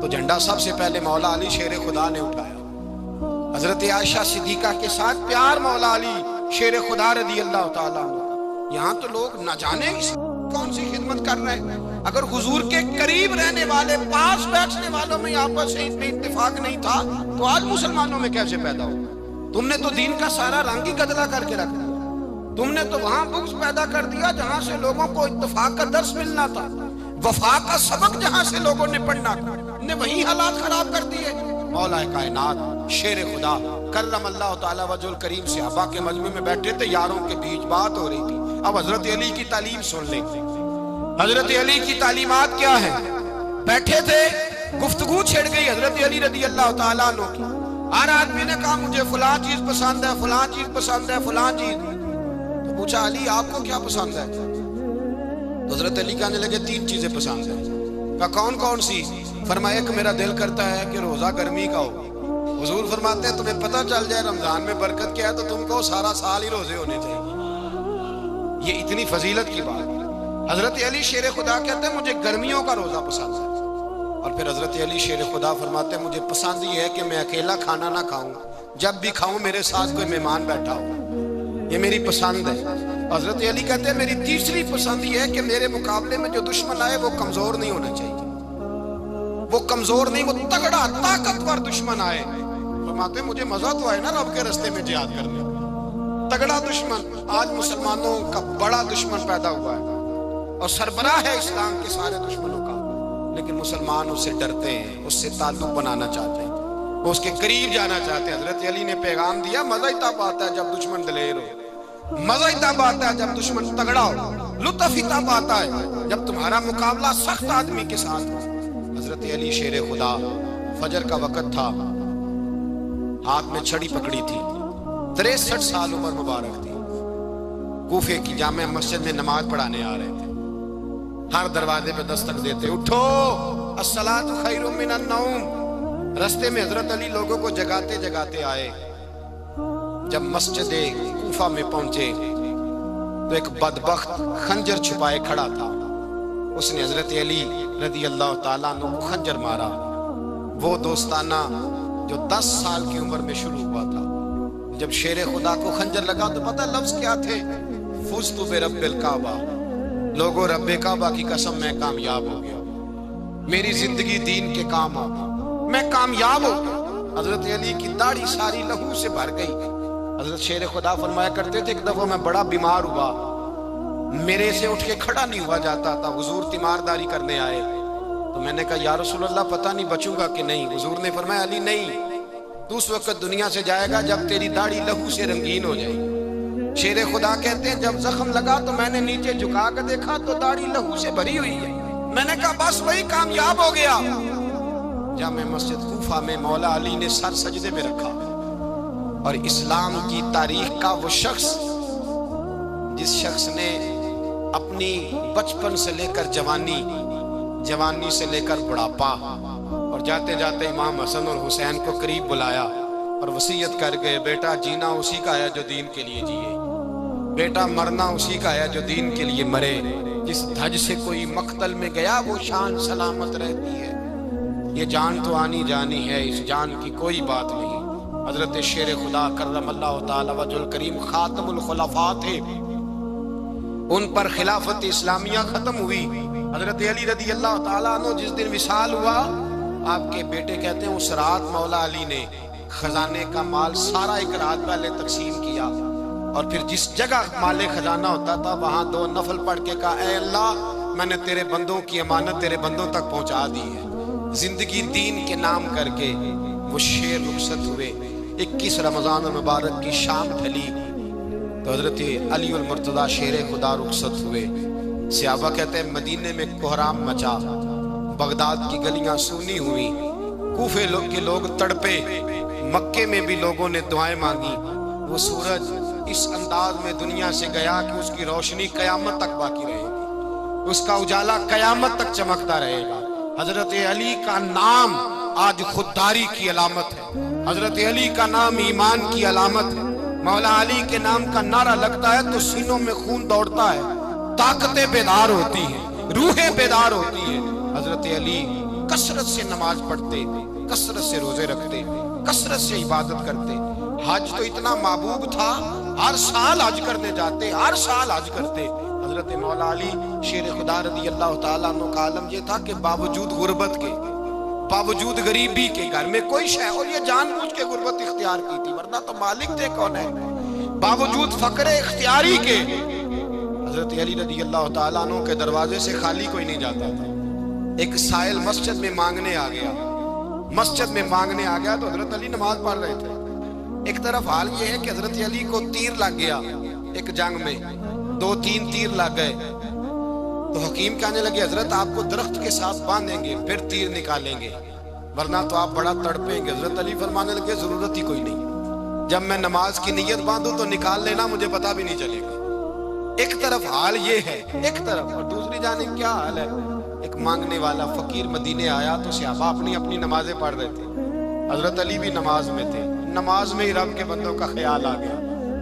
تو جھنڈا سب سے پہلے مولا علی شیر خدا نے اٹھایا۔ حضرت عائشہ صدیقہ کے ساتھ پیار مولا علی شیر خدا رضی اللہ تعالیٰ عنہ۔ یہاں تو لوگ نہ جانے کون سی خدمت کر رہے ہیں، اگر حضور کے قریب رہنے والے پاس بیٹھنے والوں میں آپس سے اتفاق نہیں تھا تو آج مسلمانوں میں کیسے پیدا ہو؟ تم نے تو دین کا سارا رنگ ہی گدلا کر کے رکھ دیا، تم نے تو وہاں بغض پیدا کر دیا جہاں سے لوگوں کو اتفاق کا درس ملنا تھا، وفا کا سبق جہاں سے لوگوں نے پڑھنا تھا، نے وہی حالات خراب کر دیے۔ مولا کائنات شیر خدا کرم اللہ تعالیٰ وجہ الکریم صحابہ کے مجمع میں بیٹھے تھے، یاروں کے بیچ بات ہو رہی تھی۔ اب حضرت علی کی تعلیم سن لیں، حضرت علی کی تعلیمات کیا ہے؟ بیٹھے تھے، گفتگو چھڑ گئی حضرت علی رضی اللہ تعالیٰ عنہ کی، ہر آدمی نے کہا مجھے فلاں چیز پسند ہے، فلاں چیز پسند ہے، فلاں چیز۔ تو پوچھا علی آپ کو کیا پسند ہے؟ تو حضرت علی کہنے لگے تین چیزیں پسند ہیں۔ کہا کون کون سی؟ فرمایا کہ میرا دل کرتا ہے کہ روزہ گرمی کا ہو۔ حضور فرماتے ہیں تمہیں پتہ چل جائے رمضان میں برکت کیا ہے تو تم کو سارا سال ہی روزے ہونے چاہیے، یہ اتنی فضیلت کی بات ہے۔ حضرت علی شیر خدا کہتے ہیں مجھے گرمیوں کا روزہ پسند ہے، اور پھر حضرت علی شیر خدا فرماتے ہیں مجھے پسند یہ ہے کہ میں اکیلا کھانا نہ کھاؤں، جب بھی کھاؤں میرے ساتھ کوئی مہمان بیٹھا ہو، یہ میری پسند ہے۔ حضرت علی کہتے ہیں میری تیسری پسند یہ ہے کہ میرے مقابلے میں جو دشمن آئے وہ کمزور نہیں ہونا چاہیے، وہ کمزور نہیں، وہ تگڑا طاقتور دشمن آئے۔ فرماتے ہیں مجھے مزہ تو آئے نا رب کے رستے میں جہاد کرنے، تگڑا دشمن۔ آج مسلمانوں کا بڑا دشمن پیدا ہوا ہے اور سربراہ ہے اسلام کے سارے دشمنوں کا، لیکن مسلمان اس سے ڈرتے ہیں، اس سے تعلق بنانا چاہتے ہیں، وہ اس کے قریب جانا چاہتے ہیں۔ حضرت علی نے پیغام دیا مزہ ہی تب آتا ہے جب دشمن دلیر ہو، مزہ ہی تب آتا ہے جب دشمن تگڑا ہو، لطف ہی تب آتا ہے جب تمہارا مقابلہ سخت آدمی کے ساتھ ہو۔ حضرت علی شیر خدا، فجر کا وقت تھا، ہاتھ میں چھڑی پکڑی تھی، 63 سال عمر مبارک تھی، کوفے کی جامع مسجد میں نماز پڑھانے آ رہے تھے۔ ہر دروازے پہ دستک دیتے، اٹھو الصلاۃ خیر من النوم۔ رستے میں حضرت علی لوگوں کو جگاتے جگاتے آئے۔ جب مسجد کوفہ میں پہنچے تو ایک بدبخت خنجر چھپائے کھڑا تھا، اس نے حضرت علی رضی اللہ تعالیٰ عنہ کو خنجر مارا۔ وہ دوستانہ جو 10 سال کی عمر میں شروع ہوا تھا، جب شیر خدا کو خنجر لگا تو پتہ لفظ کیا تھے؟ فزت برب الکعبہ، لوگوں رب کعبہ کی قسم میں کامیاب ہو گیا، میری زندگی دین کے کام آ گئی، میں کامیاب ہو گیا۔ حضرت علی کی داڑھی ساری لہو سے بھر گئی۔ حضرت شیر خدا فرمایا کرتے تھے، ایک دفعہ میں بڑا بیمار ہوا، میرے سے اٹھ کے کھڑا نہیں ہوا جاتا تھا، حضور تیمارداری کرنے آئے تو میں نے کہا یا رسول اللہ پتہ نہیں بچوں گا کہ نہیں۔ حضور نے فرمایا علی نہیں، تو اس وقت دنیا سے جائے گا جب تیری داڑھی لہو سے رنگین ہو جائے۔ شیر خدا کہتے ہیں جب زخم لگا تو میں نے نیچے جھکا کے دیکھا تو داڑھی لہو سے بھری ہوئی ہے، میں نے کہا بس وہی کامیاب ہو گیا۔ جامع مسجد کوفہ میں مولا علی نے سر سجدے میں رکھا، اور اسلام کی تاریخ کا وہ شخص جس شخص نے اپنی بچپن سے لے کر جوانی، جوانی سے لے کر بڑھاپا، اور جاتے جاتے امام حسن اور حسین کو قریب بلایا اور وصیت کر گئے، بیٹا جینا اسی کا ہے جو دین کے لیے جیے، بیٹا مرنا اسی کا ہے جو دین کے لیے مرے، جس دھج سے کوئی مقتل میں گیا وہ شان سلامت رہتی ہے، یہ جان تو آنی جانی ہے، اس جان کی کوئی بات نہیں۔ حضرت شیر خدا کرم اللہ تعالی وجہ الکریم خاتم الخلفاء تھے، ان پر خلافت اسلامیہ ختم ہوئی۔ حضرت علی رضی اللہ تعالیٰ عنہ جس دن وصال ہوا، آپ کے بیٹے کہتے ہیں اس رات مولا علی نے خزانے کا مال سارا ایک رات پہلے تقسیم کیا، اور پھر جس جگہ مال خزانہ ہوتا تھا وہاں 2 نفل پڑھ کے کہا اے اللہ میں نے تیرے بندوں کی امانت تیرے بندوں تک پہنچا دی ہے۔ زندگی دین کے نام کر کے وہ شیر رخصت ہوئے۔ 21 رمضان المبارک کی شام ڈھلی تو حضرت علی المرتضیٰ شیر خدا رخصت ہوئے۔ صحابہ کہتے ہیں مدینے میں کوہرام مچا، بغداد کی گلیاں سونی ہوئی، کوفے کے لوگ تڑپے، مکے میں بھی لوگوں نے دعائیں مانگی۔ وہ سورج اس انداز میں دنیا سے گیا کہ اس کی روشنی قیامت تک باقی رہے گی، اس کا اجالا قیامت تک چمکتا رہے گا۔ حضرت علی کا نام آج خودداری کی علامت ہے، حضرت علی کا نام ایمان کی علامت ہے۔ مولا علی کے نام کا نعرہ لگتا ہے تو سینوں میں خون دوڑتا ہے، طاقتیں بیدار ہوتی ہیں، روحیں بیدار ہوتی ہیں۔ حضرت علی کثرت سے نماز پڑھتے، کثرت سے روزے رکھتے، کثرت سے عبادت کرتے۔ حج تو اتنا محبوب تھا، ہر سال حج کرنے جاتے، ہر سال حج کرتے۔ حضرت مولا علی شیر خدا رضی اللہ تعالیٰ عنہ کا عالم یہ تھا کہ باوجود غربت کے، باوجود غریبی کے، گھر میں کوئی شے، اور یہ جان بوجھ کے غربت اختیار کی تھی ورنہ تو مالک تھے کون ہے، باوجود فقر اختیاری کے حضرت علی رضی اللہ تعالیٰ عنہ کے دروازے سے خالی کوئی نہیں جاتا تھا۔ ایک سائل مسجد میں مانگنے آ گیا، مسجد میں مانگنے آ گیا تو حضرت علی نماز پڑھ رہے تھے۔ ایک طرف حال یہ ہے کہ حضرت علی کو تیر لگ گیا، ایک جنگ میں 2-3 تیر لگ گئے تو حکیم کہنے لگے حضرت آپ کو درخت کے ساتھ باندھیں گے پھر تیر نکالیں گے ورنہ تو آپ بڑا تڑپیں گے۔ حضرت علی فرمانے لگے ضرورت ہی کوئی نہیں، جب میں نماز کی نیت باندھوں تو نکال لینا، مجھے پتہ بھی نہیں چلے گا۔ ایک طرف حال یہ ہے ایک طرف، اور دوسری جانب کیا حال ہے؟ ایک مانگنے والا فقیر مدینے آیا تو صحابہ اپنی اپنی نمازیں پڑھ رہے تھے، حضرت علی بھی نماز میں تھے، نماز میں ہی رب کے بندوں کا خیال آ گیا۔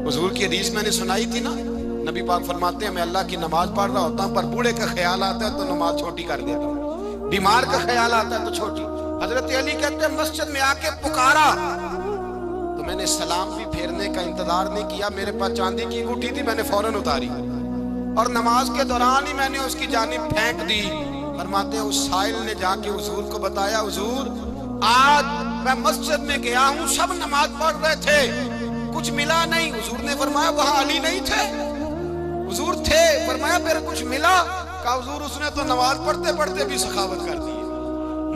حضور کی حدیث میں نے سنائی تھی نا، نبی پاک فرماتے ہیں میں اللہ کی نماز پڑھ رہا ہوتا ہوں پر بوڑھے کا خیال آتا ہے تو نماز چھوٹی کر دیتا ہوں، بیمار کا خیال آتا ہے تو چھوٹی۔ حضرت علی کہتے ہیں مسجد میں آ کے پکارا تو میں نے سلام بھی پھیرنے کا انتظار نہیں کیا، میرے پاس چاندی کی انگوٹھی تھی، میں نے فوراً اتاری اور نماز کے دوران ہی میں نے اس کی جانب پھینک دی۔ فرماتے ہیں اس سائل نے جا کے حضور کو بتایا، حضور آج میں مسجد میں گیا ہوں، سب نماز پڑھ رہے تھے، کچھ ملا نہیں۔ حضور نے فرمایا وہاں علی نہیں تھے؟ حضور تھے۔ فرمایا پھر کچھ ملا؟ کہا حضور اس نے تو نماز پڑھتے پڑھتے بھی سخاوت کر دی،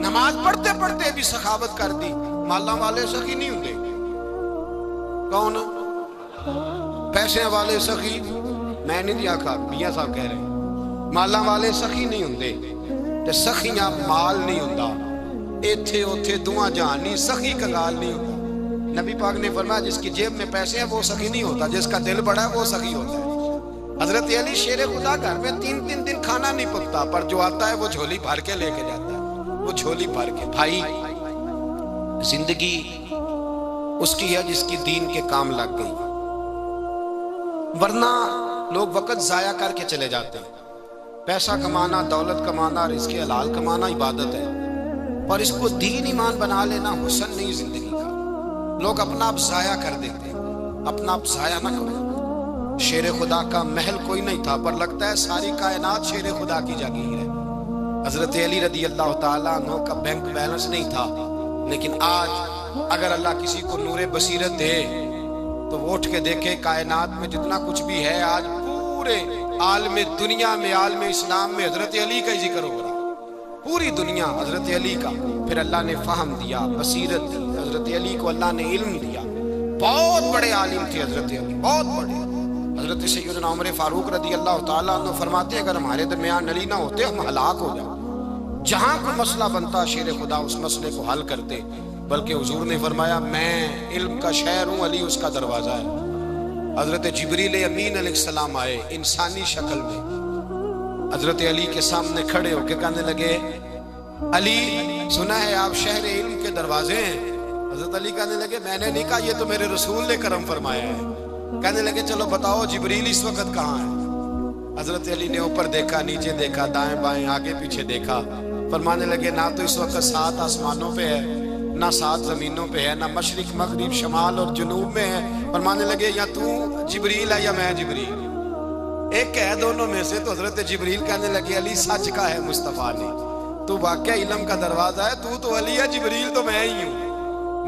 نماز پڑھتے پڑھتے بھی سخاوت کر دی۔ مالاں والے سخی نہیں ہوندے، کون پیسے والے سخی؟ میں نہیں دیا کھا، میاں صاحب کہہ رہے ہیں مالاں والے سخی نہیں ہوندے، تے سخیاں مال نہیں ہوندا، ایتھے اوتھے دعا جہانی سخی کنگال نہیں ہوتا۔ نبی پاک نے فرمایا جس کی جیب میں پیسے ہیں وہ سخی نہیں ہوتا، جس کا دل بڑا ہے وہ سخی ہوتا ہے۔ حضرت علی شیر خدا گھر میں 3 دن کھانا نہیں پکتا، پر جو آتا ہے وہ جھولی بھر کے لے کے جاتا ہے، وہ جھولی بھر کے۔ بھائی زندگی اس کی ہے جس کی دین کے کام لگ گئی، ورنہ لوگ وقت ضائع کر کے چلے جاتے ہیں۔ پیسہ کمانا، دولت کمانا، رزق حلال کمانا عبادت ہے، پر اس کو دین ایمان بنا لینا حسن نہیں زندگی کا۔ لوگ اپنا آپ ضائع کر دیتے ہیں، اپنا آپ ضائع نہ کرو۔ شیر خدا کا محل کوئی نہیں تھا، پر لگتا ہے ساری کائنات شیر خدا کی جاگیر ہے۔ حضرت علی رضی اللہ تعالیٰ عنہ کا بینک بیلنس نہیں تھا، لیکن آج اگر اللہ کسی کو نور بصیرت دے تو وہ اٹھ کے دیکھے کائنات میں جتنا کچھ بھی ہے، آج پورے عالم دنیا میں، عالم اسلام میں حضرت علی کا ہی ذکر ہو رہا، پوری دنیا حضرت علی کا۔ پھر اللہ نے فہم دیا، بصیرت دی، حضرت علی کو اللہ نے علم دیا۔ بہت بڑے عالم تھے حضرت علی، بہت بڑے۔ حضرت سیدنا عمر فاروق رضی اللہ تعالیٰ عنہ فرماتے ہیں اگر ہمارے درمیان علی نہ ہوتے ہم ہلاک ہو جائیں۔ جہاں کوئی مسئلہ بنتا شیر خدا اس مسئلے کو حل کرتے، بلکہ حضور نے فرمایا میں علم کا شہر ہوں، علی اس کا دروازہ ہے۔ حضرت جبریل امین علیہ السلام آئے انسانی شکل میں، حضرت علی کے سامنے کھڑے ہو کے کہنے لگے علی سنا ہے آپ شہر علم کے دروازے ہیں۔ حضرت علی کہنے لگے میں نے نہیں کہا، یہ تو میرے رسول نے کرم فرمایا ہے۔ کہنے لگے چلو بتاؤ جبریل اس وقت کہاں ہے؟ حضرت علی نے اوپر دیکھا، نیچے دیکھا، دائیں بائیں، آگے پیچھے دیکھا، فرمانے لگے نہ تو اس وقت 7 آسمانوں پہ ہے، نہ 7 زمینوں پہ ہے، نہ مشرق مغرب شمال اور جنوب میں ہے۔ فرمانے لگے یا تو جبریل ہے یا میں جبریل، ایک ہے دونوں میں سے۔ تو حضرت جبریل کہنے لگے علی سچ کا ہے مصطفیٰ نے، تو واقعہ علم کا دروازہ ہے، تو علی ہے، جبریل تو میں ہی ہوں،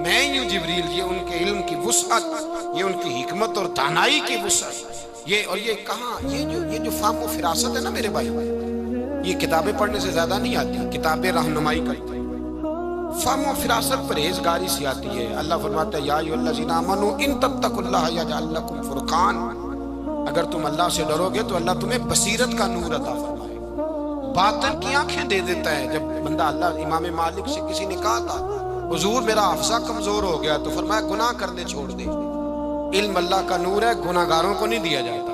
میں ہی ہوں جبریل۔ یہ ان کے علم کی وسعت، یہ ان کی حکمت اور دانائی کی وسعت، یہ کہاں یہ جو فہم و فراست ہے نا میرے بھائی، یہ کتابیں پڑھنے سے زیادہ نہیں آتی، کتابیں رہنمائی کرتی ہیں۔ فہم و فراست پرہیزگاری سے آتی ہے۔ اللہ فرماتا ہے یا ایھا الذین آمنوا ان تتقوا اللہ یجعل لکم فرقان، اگر تم اللہ سے ڈرو گے تو اللہ تمہیں بصیرت کا نور عطا فرمائے گا، باطن کی آنکھیں دے دیتا ہے۔ جب بندہ اللہ امام مالک سے کسی نے کہا تھا حضور میرا حافظہ کمزور ہو گیا، تو فرمایا گناہ کرنے چھوڑ دے، علم اللہ کا نور ہے، گناہ گاروں کو نہیں دیا جاتا۔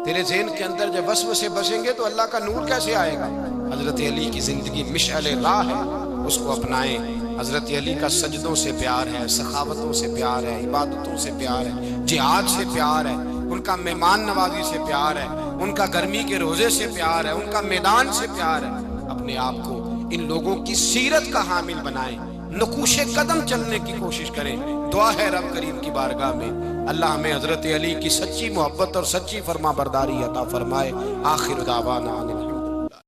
تیرے ذہن کے اندر جب وسوسے بسیں گے تو اللہ کا نور کیسے آئے گا؟ حضرت علی کی زندگی مشعل راہ ہے، اس کو اپنائیں۔ حضرت علی کا سجدوں سے پیار ہے، سخاوتوں سے پیار ہے، عبادتوں سے پیار ہے، جہاد سے پیار ہے، ان کا مہمان نوازی سے پیار ہے، ان کا گرمی کے روزے سے پیار ہے، ان کا میدان سے پیار ہے۔ اپنے آپ کو ان لوگوں کی سیرت کا حامل بنائیں، نقوش قدم چلنے کی کوشش کریں۔ دعا ہے رب کریم کی بارگاہ میں اللہ ہمیں حضرت علی کی سچی محبت اور سچی فرما برداری عطا فرمائے۔ آخر دعوانا